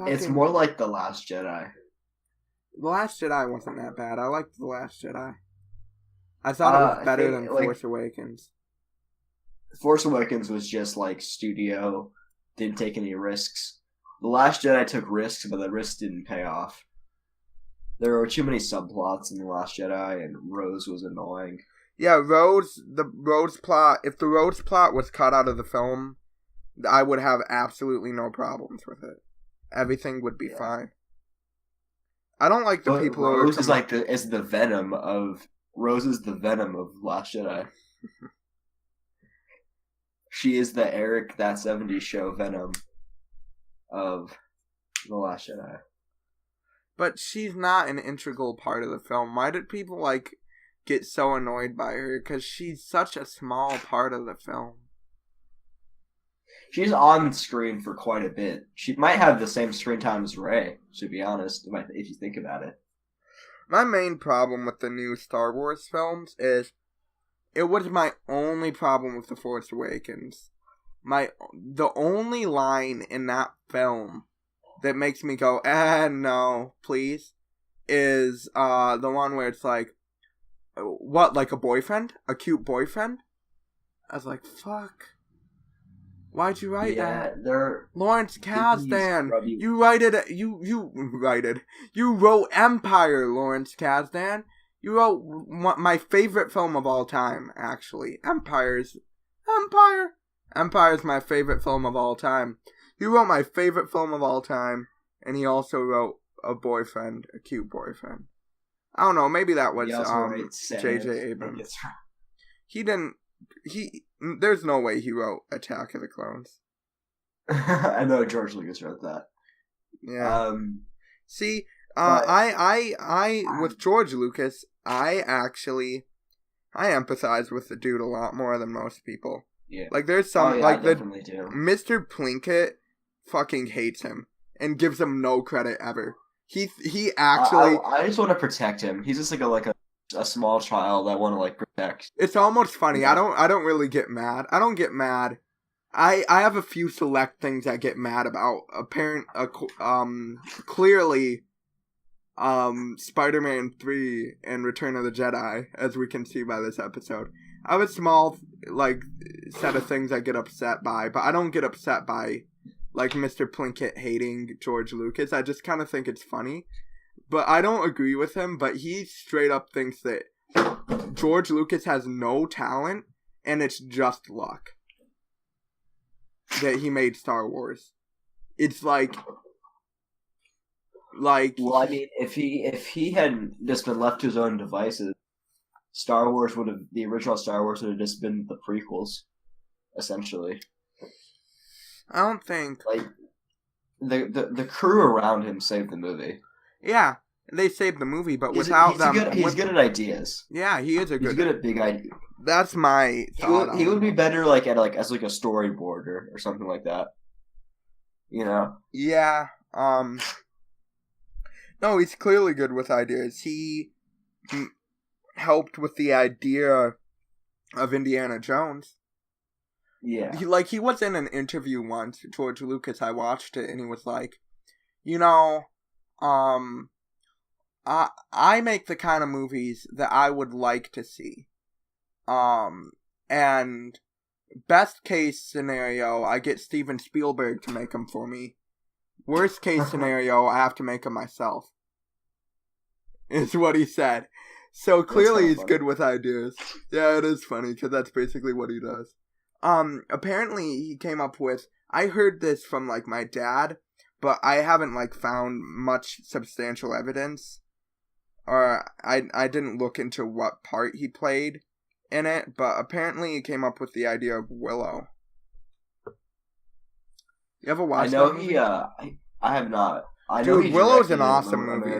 B: It's more like The Last Jedi.
A: The Last Jedi wasn't that bad. I liked The Last Jedi. I thought it was better than Force Awakens.
B: Force Awakens was just like studio, didn't take any risks. The Last Jedi took risks, but the risks didn't pay off. There were too many subplots in The Last Jedi, and Rose was annoying.
A: Yeah, the Rose plot, if the Rose plot was cut out of the film, I would have absolutely no problems with it. Everything would be fine. I don't like the people who
B: Rose is like the venom of Rose is the venom of Last Jedi. She is the Eric That 70s Show venom of The Last Jedi.
A: But she's not an integral part of the film. Why did people get so annoyed by her? Because she's such a small part of the film.
B: She's on screen for quite a bit. She might have the same screen time as Rey, to be honest, if you think about it.
A: My main problem with the new Star Wars films is it was my only problem with The Force Awakens. The only line in that film that makes me go, no, please, is the one where it's like, what, like a boyfriend? A cute boyfriend? I was like, fuck. Why'd you write that? Lawrence Kasdan. You wrote Empire, Lawrence Kasdan. You wrote my favorite film of all time, actually. Empire is my favorite film of all time. He wrote my favorite film of all time, and he also wrote a cute boyfriend. I don't know, maybe that was J.J. Abrams. He didn't, there's no way he wrote Attack of the Clones.
B: I know George Lucas wrote that.
A: Yeah. I with George Lucas, I empathize with the dude a lot more than most people.
B: Yeah.
A: Like, there's some,
B: I definitely do.
A: Mr. Plinkett fucking hates him and gives him no credit ever. He actually...
B: I just want to protect him. He's just like a small child I want to, like, protect.
A: It's almost funny. Yeah. I don't really get mad. I don't get mad. I have a few select things I get mad about. Clearly, Spider-Man 3 and Return of the Jedi, as we can see by this episode. I have a small, like, set of things I get upset by, but I don't get upset by, like, Mr. Plinkett hating George Lucas. I just kind of think it's funny. But I don't agree with him, but he straight up thinks that George Lucas has no talent, and it's just luck that he made Star Wars. It's like...
B: Well, I mean, if he had just been left to his own devices, the original Star Wars would have just been the prequels, essentially.
A: I don't think...
B: Like, the crew around him saved the movie.
A: Yeah, they saved the movie, but without them...
B: He's good at ideas.
A: Yeah, he is
B: He's good at big ideas.
A: That's my thought.
B: He would be better, like, as like a storyboarder or something like that. You know?
A: Yeah, No, he's clearly good with ideas. He helped with the idea of Indiana Jones.
B: Yeah.
A: He was in an interview once, George Lucas, I watched it, and he was like, you know, I make the kind of movies that I would like to see. And best case scenario, I get Steven Spielberg to make them for me. Worst case scenario, I have to make them myself. Is what he said. So clearly he's good with ideas. Yeah, it is funny, because that's basically what he does. Apparently he came up with... I heard this from, like, my dad, but I haven't, like, found much substantial evidence. Or I didn't look into what part he played in it, but apparently he came up with the idea of Willow. You ever watched that movie?
B: I have not.
A: Dude, Willow's an awesome movie.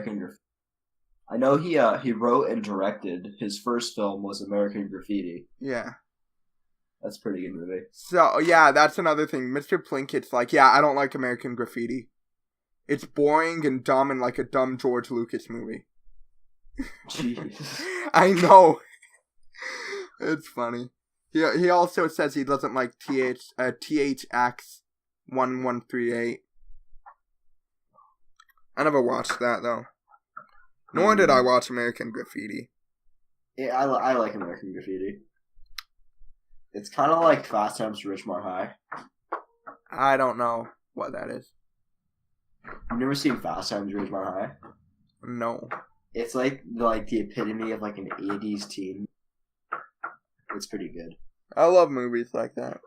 B: I know he wrote and directed. His first film was American Graffiti.
A: Yeah.
B: That's a pretty good movie.
A: So, yeah, that's another thing. Mr. Plinkett's like, yeah, I don't like American Graffiti. It's boring and dumb and like a dumb George Lucas movie.
B: Jeez.
A: I know. It's funny. He also says he doesn't like THX 1138. I never watched that, though. Nor did I watch American Graffiti.
B: Yeah, I like American Graffiti. It's kind of like Fast Times at Ridgemont High.
A: I don't know what that is.
B: You've never seen Fast Times at Ridgemont High?
A: No.
B: It's like the epitome of like an 80s teen. It's pretty good.
A: I love movies like that.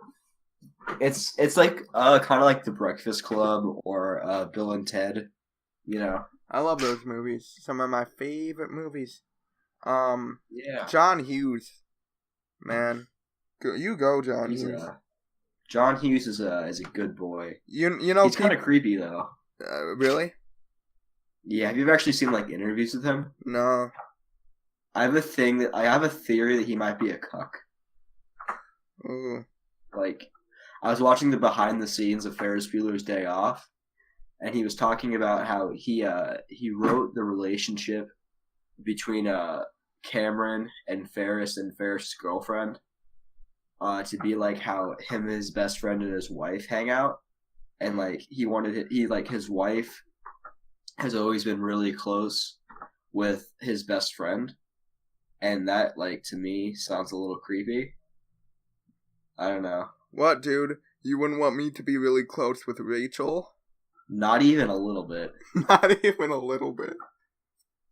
B: It's like kind of like The Breakfast Club or Bill and Ted, you know.
A: I love those movies. Some of my favorite movies.
B: Yeah.
A: John Hughes, man, you go, John Hughes.
B: John Hughes is a good boy.
A: You know
B: he's kind of creepy though.
A: Really?
B: Yeah. Have you ever actually seen like interviews with him?
A: No.
B: I have a theory that he might be a cuck.
A: Ooh.
B: Like, I was watching the behind the scenes of Ferris Bueller's Day Off, and he was talking about how he wrote the relationship between Cameron and Ferris's girlfriend to be like how him and his best friend and his wife hang out, and like his wife has always been really close with his best friend, and that, like, to me sounds a little creepy. I don't know.
A: What, dude? You wouldn't want me to be really close with Rachel?
B: Not even a little bit.
A: Not even a little bit.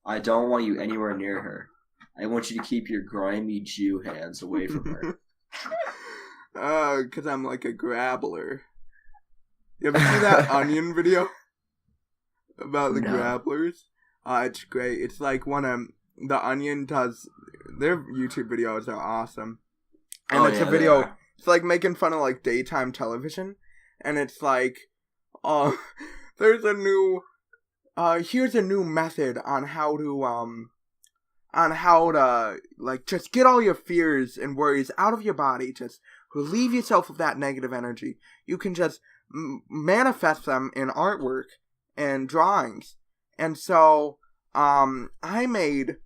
B: I don't want you anywhere near her. I want you to keep your grimy Jew hands away from her.
A: 'Cause I'm like a grabbler. You ever see that Onion video about the grabblers? It's great. It's like the Onion does. Their YouTube videos are awesome, and it's a video. It's like making fun of like daytime television, and it's like, there's a new. Here's a new method on how to like just get all your fears and worries out of your body. Just relieve yourself of that negative energy. You can just manifest them in artwork and drawings. And so, I made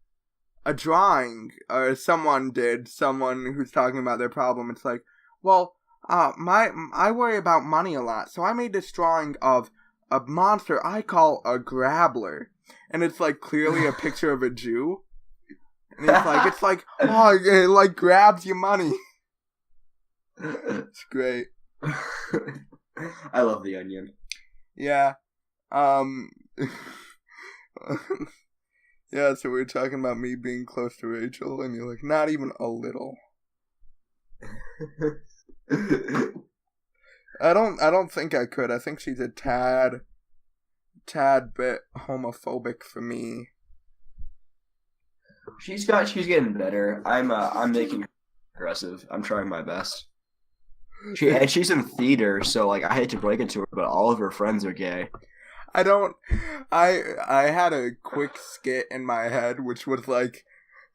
A: a drawing, or someone who's talking about their problem. It's like, well, I worry about money a lot, so I made this drawing of a monster I call a grabbler. And it's like clearly a picture of a Jew. And it's like, oh, it like grabs your money. It's great.
B: I love the Onion.
A: Yeah. Yeah, so we were talking about me being close to Rachel, and you're like, not even a little. I don't think I could. I think she's a tad bit homophobic for me.
B: She's getting better. I'm making her aggressive. I'm trying my best. She's in theater, so like I hate to break it to her, but all of her friends are gay.
A: I had a quick skit in my head, which was like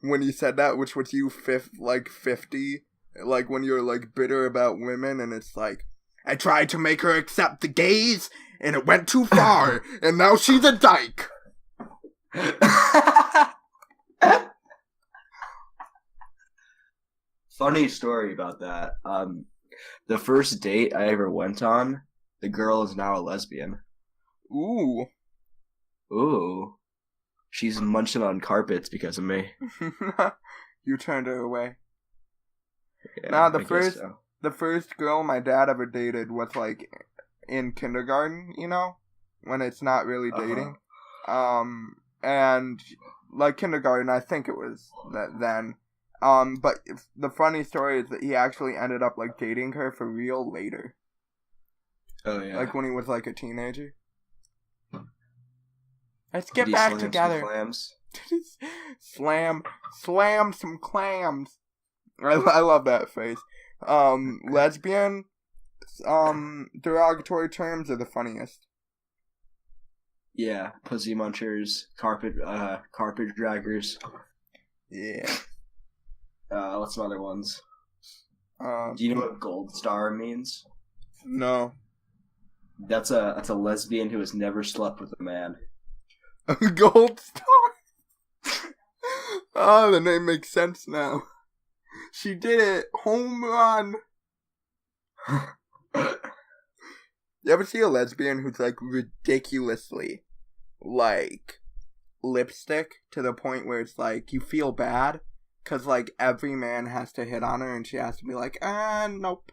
A: when you said that, which was you 50, like when you're like bitter about women, and it's like, I tried to make her accept the gays, and it went too far, and now she's a dyke.
B: Funny story about that. The first date I ever went on, the girl is now a lesbian.
A: Ooh.
B: She's munching on carpets because of me.
A: You turned her away.
B: Yeah,
A: Nah, the first girl my dad ever dated was like in kindergarten, you know, when it's not really dating. And like kindergarten, I think it was that then. But the funny story is that he actually ended up like dating her for real later.
B: Oh yeah.
A: Like when he was like a teenager. Let's get back together. Slam some clams. I love that phrase. Lesbian, derogatory terms are the funniest.
B: Yeah, pussy munchers, carpet draggers.
A: Yeah.
B: What's some other ones? Do you know what gold star means?
A: No.
B: That's a lesbian who has never slept with a man.
A: A gold star? Oh, the name makes sense now. She did it. Home run. You ever see a lesbian who's like ridiculously like lipstick to the point where it's like you feel bad because like every man has to hit on her and she has to be like, nope.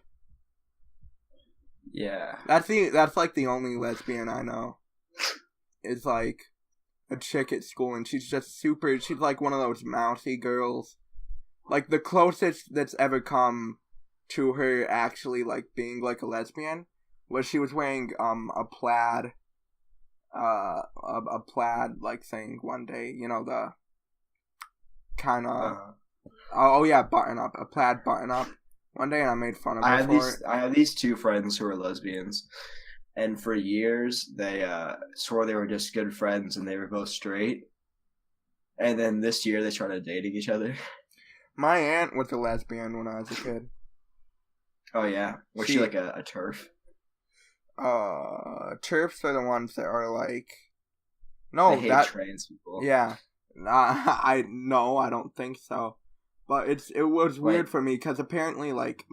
B: Yeah.
A: That's like the only lesbian I know. It's like a chick at school, and she's like one of those mousy girls. Like the closest that's ever come to her actually like being like a lesbian was she was wearing a plaid like thing one day, you know, the kind of a plaid button up one day, and I made fun of her for it.
B: I have these two friends who are lesbians, and for years they swore they were just good friends and they were both straight, and then this year they started dating each other.
A: My aunt was a lesbian when I was a kid.
B: Oh yeah, was she like a TERF?
A: TERFs are the ones that are like, no,
B: they hate trans people.
A: Yeah, I don't think so. But it was weird for me because apparently like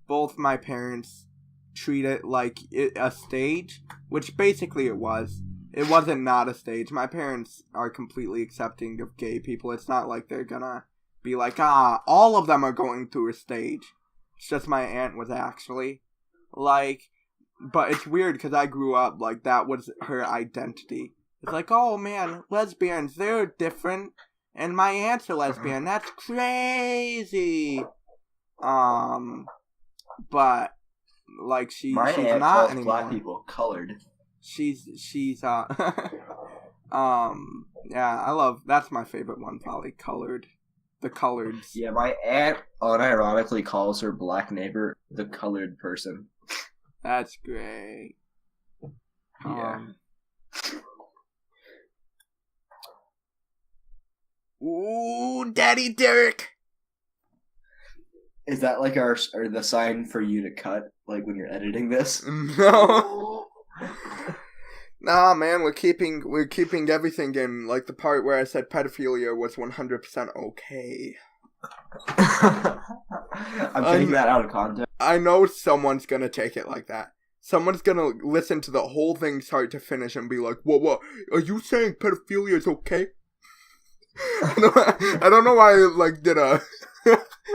A: both my parents treat it like a stage, which basically it was. It wasn't not a stage. My parents are completely accepting of gay people. It's not like they're gonna be like, all of them are going through a stage. It's just my aunt was actually like, but it's weird because I grew up like that was her identity. It's like, oh man, lesbians, they're different. and my aunt's a lesbian. That's crazy. But like she's
B: my aunt
A: not
B: calls
A: anymore.
B: black people colored.
A: She's yeah, I love, that's my favorite one, probably, Colored. The Coloreds.
B: Yeah, my aunt unironically calls her black neighbor the colored person.
A: That's great.
B: Yeah.
A: Ooh, Daddy Derek.
B: Is that like or the sign for you to cut, like when you're editing this?
A: No. Nah, man, we're keeping everything in, like the part where I said pedophilia was 100% okay.
B: I'm taking that out of context.
A: I know someone's gonna take it like that. Someone's gonna listen to the whole thing start to finish and be like, what, are you saying pedophilia is okay? I don't know why I, like, did a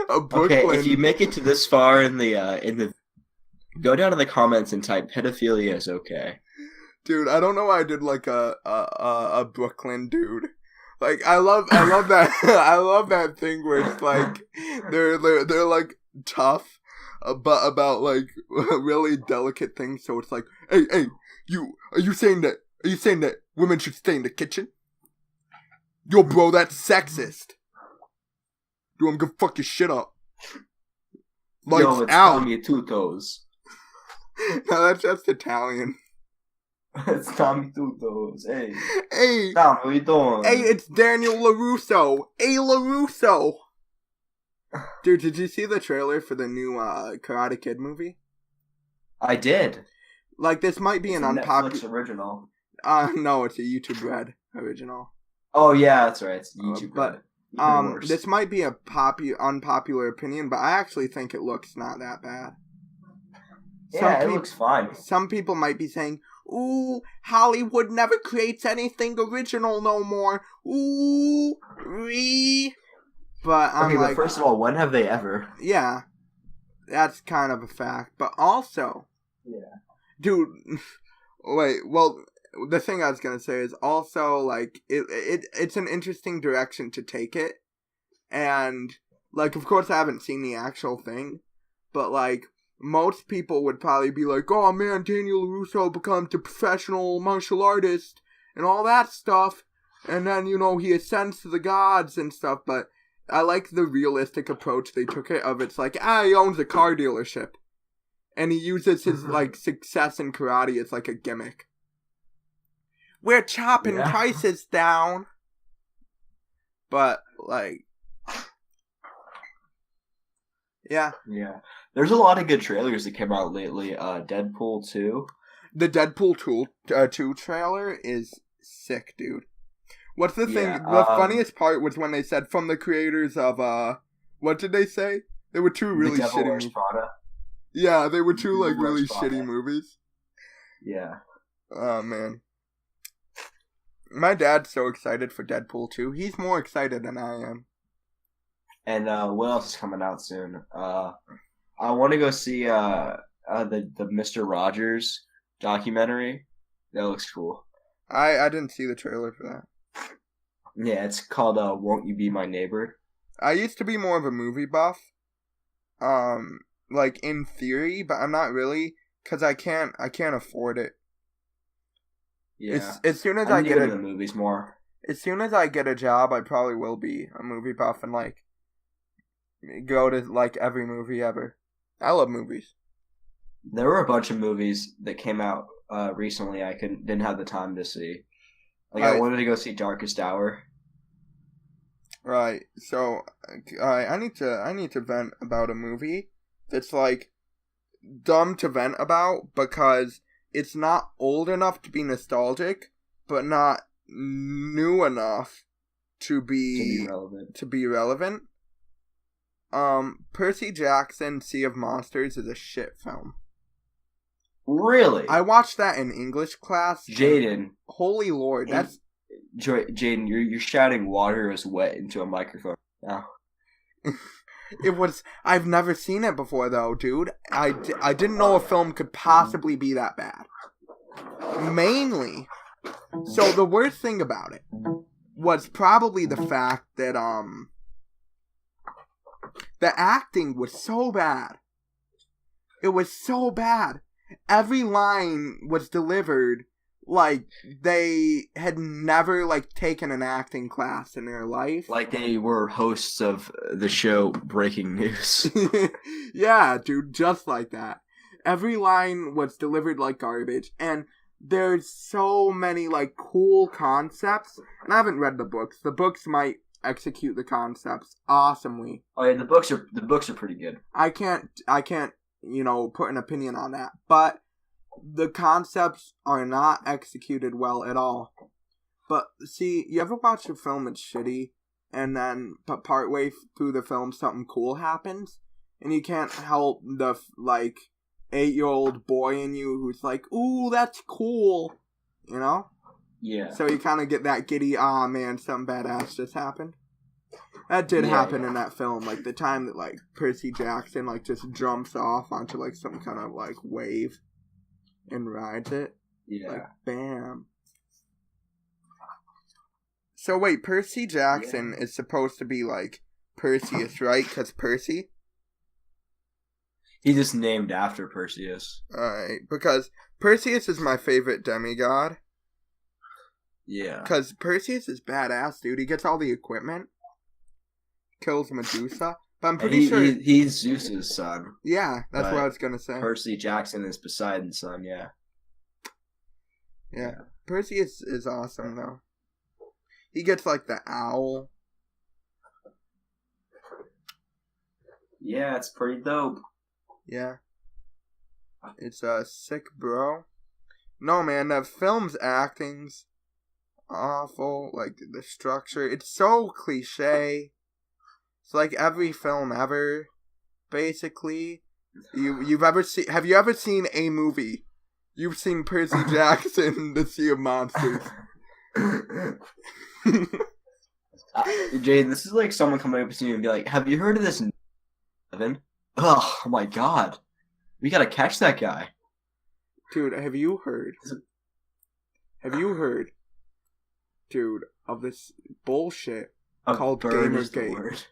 A: Brooklyn.
B: Okay, if you make it to this far in the go down in the comments and type pedophilia is okay.
A: Dude, I don't know why I did like a Brooklyn dude. Like I love that I love that thing where it's like they're like tough, but about like really delicate things. So it's like, hey, are you saying that women should stay in the kitchen? Yo, bro, that's sexist. Dude, I'm gonna fuck your shit up. Lights
B: Yo, it's
A: out.
B: Tommy Two Toes.
A: No, that's just Italian.
B: It's Tommy Two Toes. Hey,
A: Tom,
B: what you doing?
A: Hey, it's Daniel LaRusso. Hey, LaRusso. Dude, did you see the trailer for the new Karate Kid movie?
B: I did.
A: Like, this might be
B: it's
A: an unpopular
B: Netflix original.
A: No, it's a YouTube Red original.
B: Oh yeah, that's right. It's YouTube
A: but
B: Red.
A: This might be a unpopular opinion, but I actually think it looks not that bad.
B: Yeah, it looks fine.
A: Some people might be saying, ooh, Hollywood never creates anything original no more. Ooh, But I'm
B: but first of all, when have they ever?
A: Yeah, that's kind of a fact. But also, dude, wait, well, the thing I was gonna say is also, like, it's an interesting direction to take it. And, like, of course I haven't seen the actual thing, but, like, most people would probably be like, oh man, Daniel LaRusso becomes a professional martial artist and all that stuff. And then, you know, he ascends to the gods and stuff. But I like the realistic approach they took it of. It's like, he owns a car dealership. And he uses his, like, success in karate as, like, a gimmick. We're chopping prices down. But, like... Yeah.
B: There's a lot of good trailers that came out lately. Deadpool 2.
A: The Deadpool 2 trailer is sick, dude. What's the thing? The funniest part was when they said from the creators of, what did they say? There were two really shitty movies. Yeah, they were two, like, really shitty movies.
B: Yeah.
A: Oh, man. My dad's so excited for Deadpool 2. He's more excited than I am. And
B: what else is coming out soon? I want to go see the Mr. Rogers documentary. That looks cool.
A: I didn't see the trailer for that.
B: Yeah, it's called Won't You Be My Neighbor?
A: I used to be more of a movie buff. Like in theory, but I'm not really, cause I can't afford it.
B: Yeah.
A: As soon as I get
B: into the movies more.
A: As soon as I get a job, I probably will be a movie buff and like go to like every movie ever. I love movies.
B: There were a bunch of movies that came out recently I didn't have the time to see. Like I wanted to go see Darkest Hour.
A: Right. So I need to vent about a movie that's like dumb to vent about because it's not old enough to be nostalgic, but not new enough to be relevant. Percy Jackson, Sea of Monsters is a shit film.
B: Really?
A: I watched that in English class.
B: Jaden.
A: Holy Lord, that's...
B: Jaden, you're shouting water is wet into a microphone now.
A: It was... I've never seen it before, though, dude. I didn't know a film could possibly be that bad. Mainly. So, the worst thing about it was probably the fact that the acting was so bad. It was so bad. Every line was delivered like they had never like taken an acting class in their life.
B: Like they were hosts of the show Breaking News.
A: Yeah, dude, just like that. Every line was delivered like garbage, and there's so many like cool concepts. And I haven't read the books. The books might execute the concepts awesomely.
B: Oh yeah, the books are pretty good.
A: I can't put an opinion on that, but the concepts are not executed well at all. But see, you ever watch a film that's shitty, and then but partway through the film something cool happens, and you can't help the 8-year-old boy in you who's like, "Ooh, that's cool," you know?
B: Yeah.
A: So you kind of get that giddy, "Ah, man, something badass just happened." That did happen in that film, like the time that Percy Jackson just jumps off onto some kind of wave and rides it.
B: Yeah.
A: Bam. So wait, Percy Jackson is supposed to be Perseus, right? Because Percy?
B: He's just named after Perseus.
A: Alright, because Perseus is my favorite demigod.
B: Yeah.
A: Because Perseus is badass, dude. He gets all the equipment. Kills Medusa. But I'm pretty sure...
B: He's Zeus's son.
A: Yeah, that's what I was going to say.
B: Percy Jackson is Poseidon's son, yeah.
A: Yeah. Perseus is awesome, though. He gets, the owl.
B: Yeah, it's pretty dope.
A: Yeah. It's sick, bro. No, man, the film's acting's awful. The structure. It's so cliche. It's every film ever, basically. Have you ever seen a movie? You've seen Percy Jackson, The Sea of Monsters.
B: Jay, this is someone coming up to you and be like, "Have you heard of this Evan?" Oh my god. We gotta catch that guy.
A: Dude, have you heard, dude, of this bullshit called Gamergate?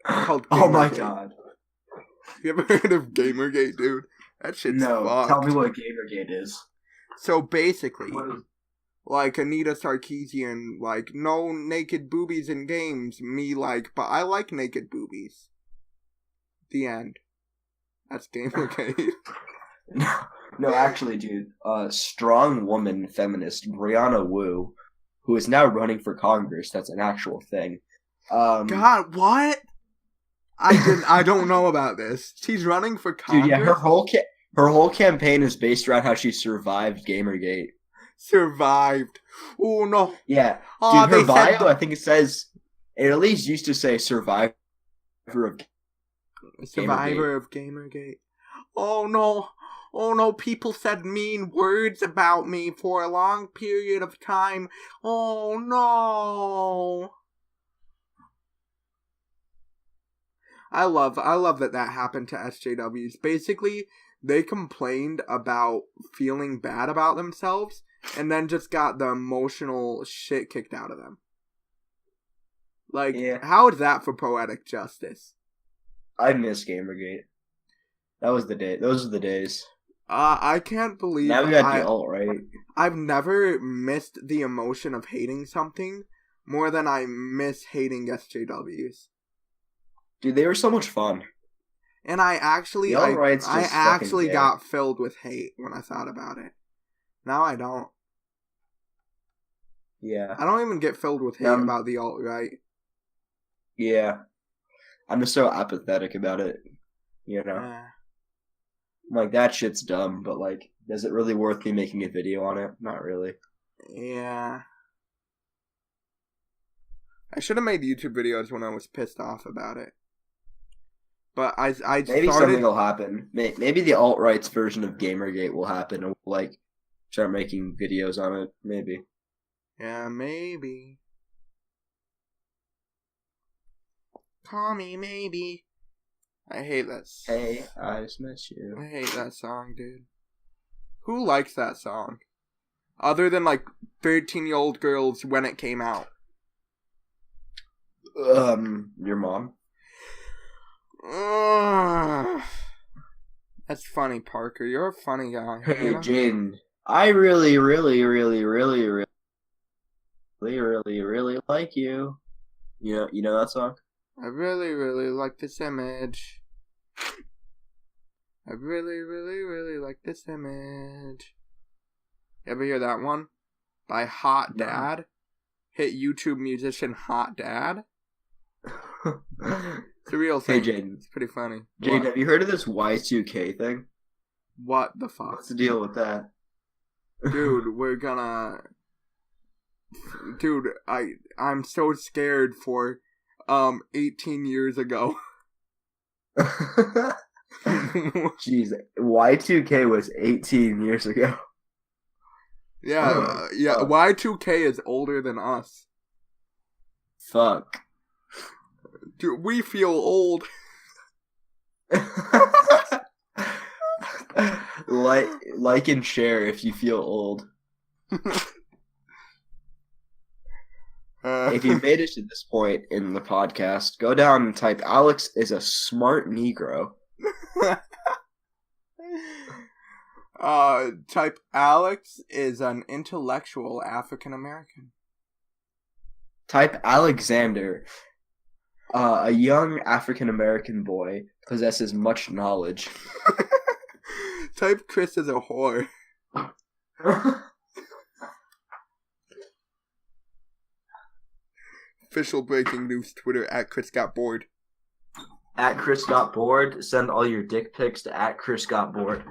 B: Oh my god.
A: You ever heard of Gamergate, dude? That shit's fucked.
B: Tell me what Gamergate is.
A: So basically, Anita Sarkeesian, no naked boobies in games. Me, but I like naked boobies. The end. That's Gamergate.
B: No, actually, dude. Strong woman feminist Brianna Wu, who is now running for Congress. That's an actual thing.
A: God, what? I don't know about this. She's running for Congress?
B: Dude, yeah, her whole campaign is based around how she survived Gamergate.
A: Survived. Oh, no.
B: Yeah. Dude, her bio, I think it at least used to say survivor of
A: Gamergate. Oh, no. Oh, no. People said mean words about me for a long period of time. Oh, no. I love that happened to SJWs. Basically, they complained about feeling bad about themselves and then just got the emotional shit kicked out of them. How is that for poetic justice?
B: I miss Gamergate. Those are the days.
A: I can't believe
B: now we got the alt-right.
A: I've never missed the emotion of hating something more than I miss hating SJWs.
B: Dude, they were so much fun.
A: And I actually got filled with hate when I thought about it. Now I don't.
B: Yeah.
A: I don't even get filled with hate about the alt-right.
B: Yeah. I'm just so apathetic about it. You know? That shit's dumb, but is it really worth me making a video on it? Not really.
A: Yeah. I should have made YouTube videos when I was pissed off about it. But
B: maybe something will happen. Maybe the alt-right's version of Gamergate will happen, and we'll start making videos on it. Maybe.
A: Yeah, maybe. Call me maybe. I hate that.
B: Hey, I just miss you.
A: I hate that song, dude. Who likes that song? Other than 13-year-old girls when it came out.
B: Your mom.
A: That's funny, Parker. You're a funny guy.
B: Hey,
A: you know?
B: Jaden. I really, really, really, really, really, really, really, really like you. You know that song?
A: I really, really like this image. I really, really, really like this image. You ever hear that one? By Hot Dad? Hit YouTube musician Hot Dad? It's a real thing.
B: Hey, Jaden.
A: It's pretty funny.
B: Jaden, have you heard of this Y2K thing?
A: What the fuck?
B: What's the deal with that?
A: Dude, we're gonna... Dude, I'm so scared for 18 years ago.
B: Jeez, Y2K was 18 years ago.
A: Yeah,
B: Fuck.
A: Y2K is older than us.
B: Fuck.
A: Dude, we feel old.
B: like and share if you feel old. If you made it to this point in the podcast, go down and type Alex is a smart Negro.
A: Type Alex is an intellectual African American.
B: Type Alexander, a young African American boy, possesses much knowledge.
A: Type Chris is a whore. Official Breaking Noose Twitter at Chris Got Bored.
B: At Chris Got Bored, send all your dick pics to at Chris Got Bored.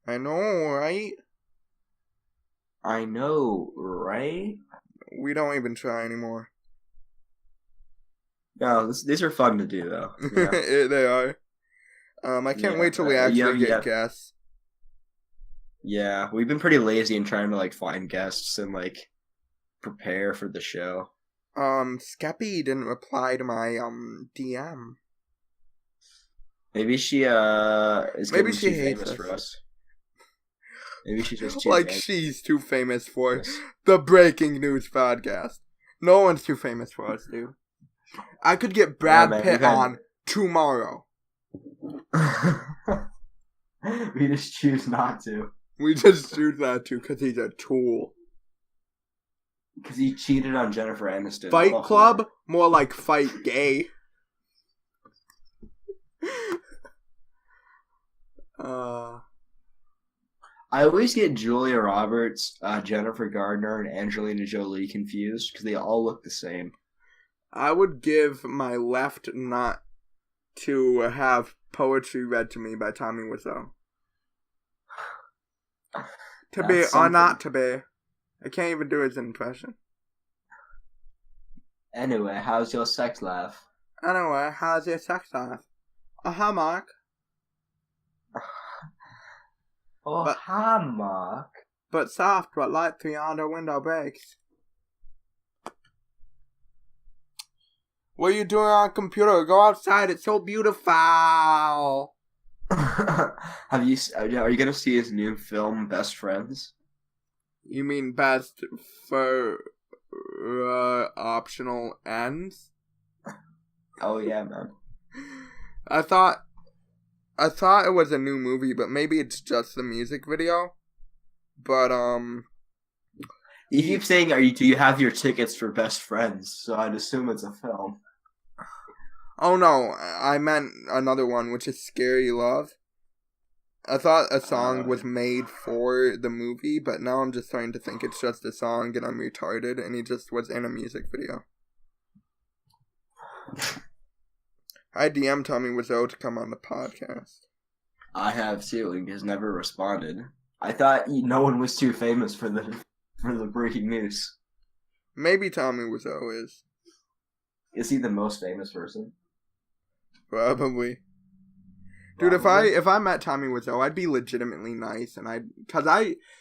A: I know, right?
B: I know, right?
A: We don't even try anymore.
B: No, these are fun to do, though. Yeah.
A: They are. I can't wait till we actually get guests.
B: Yeah, we've been pretty lazy in trying to find guests and prepare for the show.
A: Skeppy didn't reply to my DM.
B: Maybe she is
A: Maybe
B: too
A: she hates
B: famous
A: us.
B: for us. Maybe she's just too
A: she's too famous for the Breaking Noose Podcast. No one's too famous for us, dude. I could get Brad Pitt on tomorrow.
B: We just choose not to.
A: We just choose not to because he's a tool.
B: Because he cheated on Jennifer Aniston.
A: Fight Club? More like Fight Gay.
B: I always get Julia Roberts, Jennifer Gardner, and Angelina Jolie confused because they all look the same.
A: I would give my left nut to have poetry read to me by Tommy Wiseau. To be or not to be. I can't even do his impression.
B: Anyway, how's your sex life?
A: Anyway, how's your sex life? Hi, Mark.
B: Hi, Mark.
A: But soft, but light through yonder window breaks. What are you doing on a computer? Go outside, it's so beautiful.
B: Are you gonna see his new film, Best Friends?
A: You mean best for optional ends?
B: Oh yeah, man.
A: I thought it was a new movie, but maybe it's just the music video. But
B: you keep saying, do you have your tickets for Best Friends? So I'd assume it's a film.
A: Oh no, I meant another one, which is Scary Love. I thought a song was made for the movie, but now I'm just starting to think it's just a song and I'm retarded, and he just was in a music video. I DM'd Tommy Wiseau to come on the podcast. I
B: have too, and he's never responded. I thought no one was too famous for the Breaking News.
A: Maybe Tommy Wiseau is.
B: Is he the most famous person?
A: Probably. Dude, if I met Tommy Wiseau, I'd be legitimately nice, and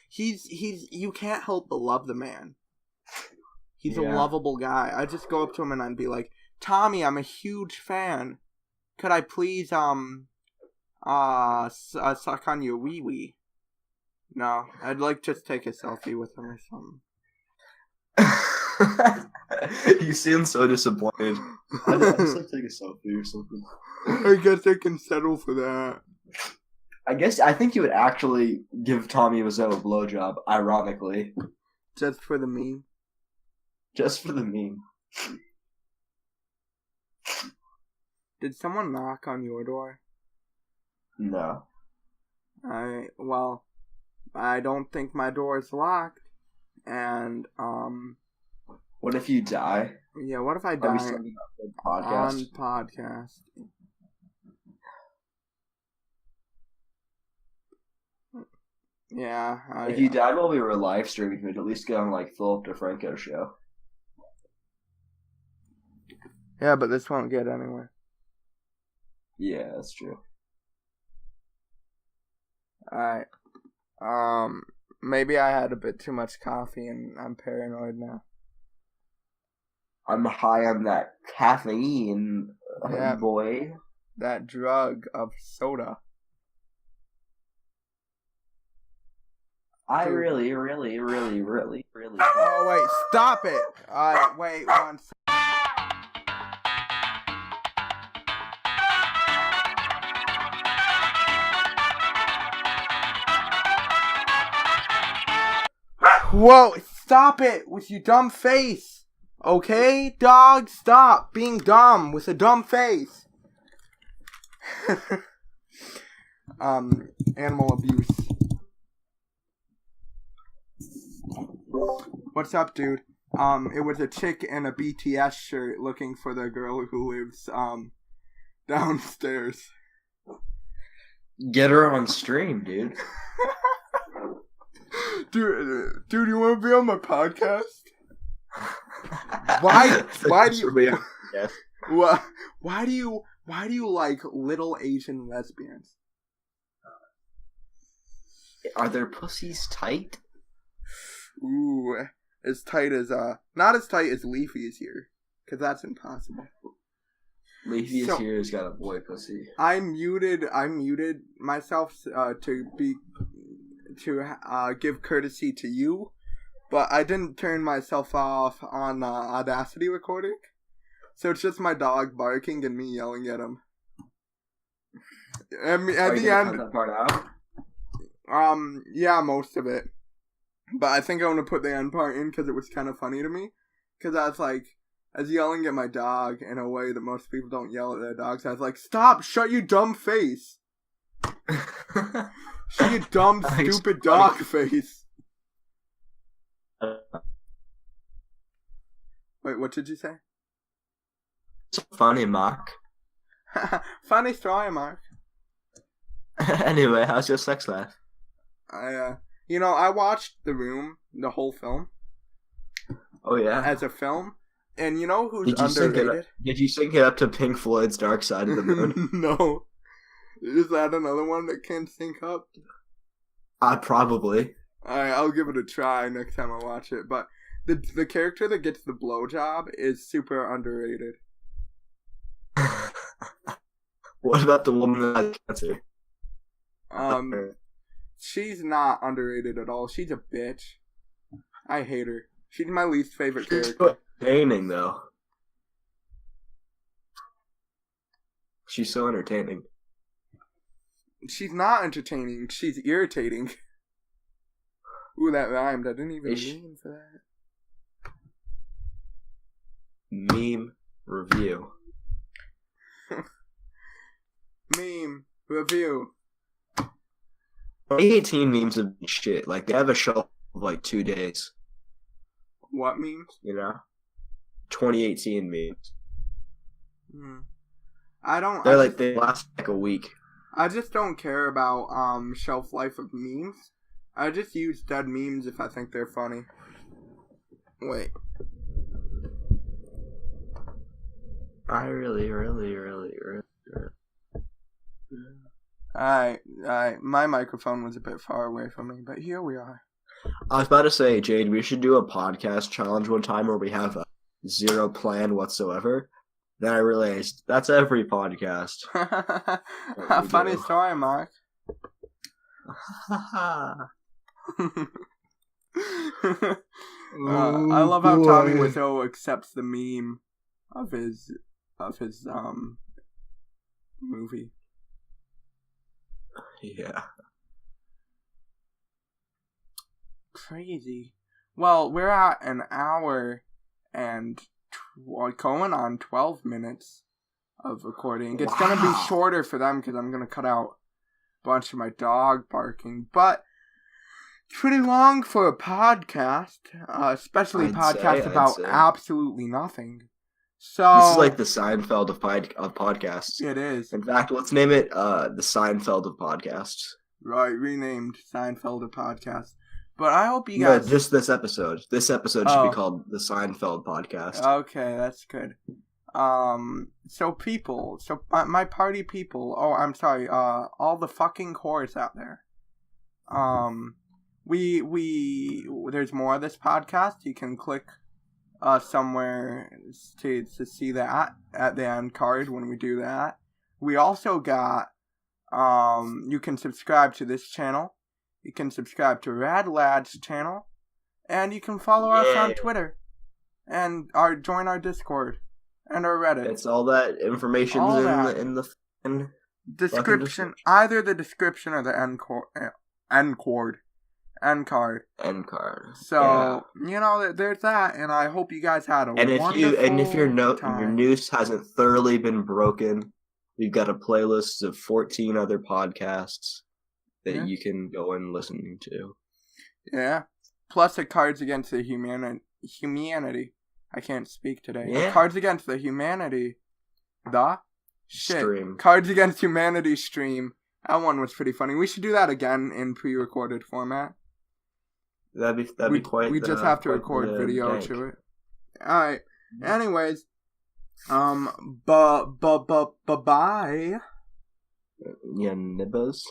A: he's you can't help but love the man. He's a lovable guy. I'd just go up to him and I'd be like, Tommy, I'm a huge fan. Could I please suck on your wee wee? No, I'd like just take a selfie with him or something.
B: You seem so disappointed. I'd just like to take a selfie or something.
A: I guess I can settle for that.
B: I think you would actually give Tommy Wiseau a blowjob, ironically.
A: Just for the meme?
B: Just for the meme.
A: Did someone knock on your door?
B: No.
A: Well, I don't think my door is locked. And,
B: What if you die?
A: yeah, what if I die
B: on
A: podcast? Yeah.
B: If you died while we were live streaming, we'd at least get on, like, Philip DeFranco's show.
A: Yeah, but this won't get anywhere.
B: Yeah, that's true.
A: Alright. Maybe I had a bit too much coffee and I'm paranoid now.
B: I'm high on that caffeine,
A: Yeah.
B: boy.
A: That drug of soda.
B: I
A: Dude.
B: really.
A: Oh, wait, stop it! Wait one second. Whoa, stop it with your dumb face! Okay, dog, stop being dumb with a dumb face! Animal abuse. What's up, dude? It was a chick in a BTS shirt looking for the girl who lives, downstairs.
B: Get her on stream, dude.
A: Dude, you want to be on my podcast? Why do you?
B: Yes.
A: Why do you like little Asian lesbians?
B: Are their pussies tight?
A: Ooh, as tight as not as tight as Leafy's here, because that's impossible.
B: Leafy's here has got a boy pussy.
A: I muted myself to give courtesy to you, but I didn't turn myself off on Audacity recording, so it's just my dog barking and me yelling at him. At the end,
B: cut that part out?
A: yeah, most of it. But I think I want to put the end part in because it was kind of funny to me. Because I was yelling at my dog in a way that most people don't yell at their dogs. I was like, stop, shut your dumb face. Shut your dumb, stupid dog face. Wait, what did you say?
B: It's funny, Mark.
A: Funny story, Mark.
B: Anyway, how's your sex life?
A: I watched The Room, the whole film.
B: Oh, yeah?
A: As a film. And you know who's underrated?
B: Did you sync it up to Pink Floyd's Dark Side of the Moon?
A: No. Is that another one that can sync up?
B: Probably.
A: Alright, I'll give it a try next time I watch it. But the character that gets the blowjob is super underrated.
B: What about the woman that has cancer?
A: She's not underrated at all. She's a bitch. I hate her. She's my least favorite character.
B: Entertaining, though. She's so entertaining.
A: She's not entertaining. She's irritating. Ooh, that rhymed. I didn't even mean for that.
B: Meme review.
A: Meme review.
B: 2018 memes have been shit. Like, they have a shelf of, like, 2 days.
A: What memes?
B: You know? 2018 memes. They last, like, a week.
A: I just don't care about, shelf life of memes. I just use dead memes if I think they're funny. Wait.
B: I really.
A: Alright. My microphone was a bit far away from me, but here we are.
B: I was about to say, Jade, we should do a podcast challenge one time where we have zero plan whatsoever. Then I realized that's every podcast.
A: Funny story, Mark. I love how Tommy Wiseau accepts the meme of his movie.
B: Yeah.
A: Crazy. Well, we're at an hour and going on 12 minutes of recording. It's going to be shorter for them because I'm going to cut out a bunch of my dog barking. But it's pretty long for a podcast, especially a podcast about absolutely nothing. So
B: this is like the Seinfeld of podcasts.
A: It is.
B: In fact, let's name it the Seinfeld of podcasts.
A: Right, renamed Seinfeld of podcast. But I hope you guys...
B: No, just this episode. This episode should be called the Seinfeld podcast.
A: Okay, that's good. So people, my party people, I'm sorry, all the fucking whores out there. There's more of this podcast. You can click somewhere to see that at the end card when we do that. We also got, you can subscribe to this channel. You can subscribe to Rad Lad's channel. And you can follow us on Twitter. And join our Discord. And our Reddit.
B: It's all that information in the
A: description. Either the description or the end card. So, there's that, and I hope you guys had a wonderful
B: time. If your noose hasn't thoroughly been broken, we've got a playlist of 14 other podcasts that you can go and listen to.
A: Yeah. Plus the Cards Against the Humanity. I can't speak today.
B: Yeah.
A: Cards Against the Humanity.
B: Stream.
A: Cards Against Humanity stream. That one was pretty funny. We should do that again in pre-recorded format.
B: That'd be quite.
A: We just have to record video to it. All right. Anyways, bye.
B: Yeah, nibbas.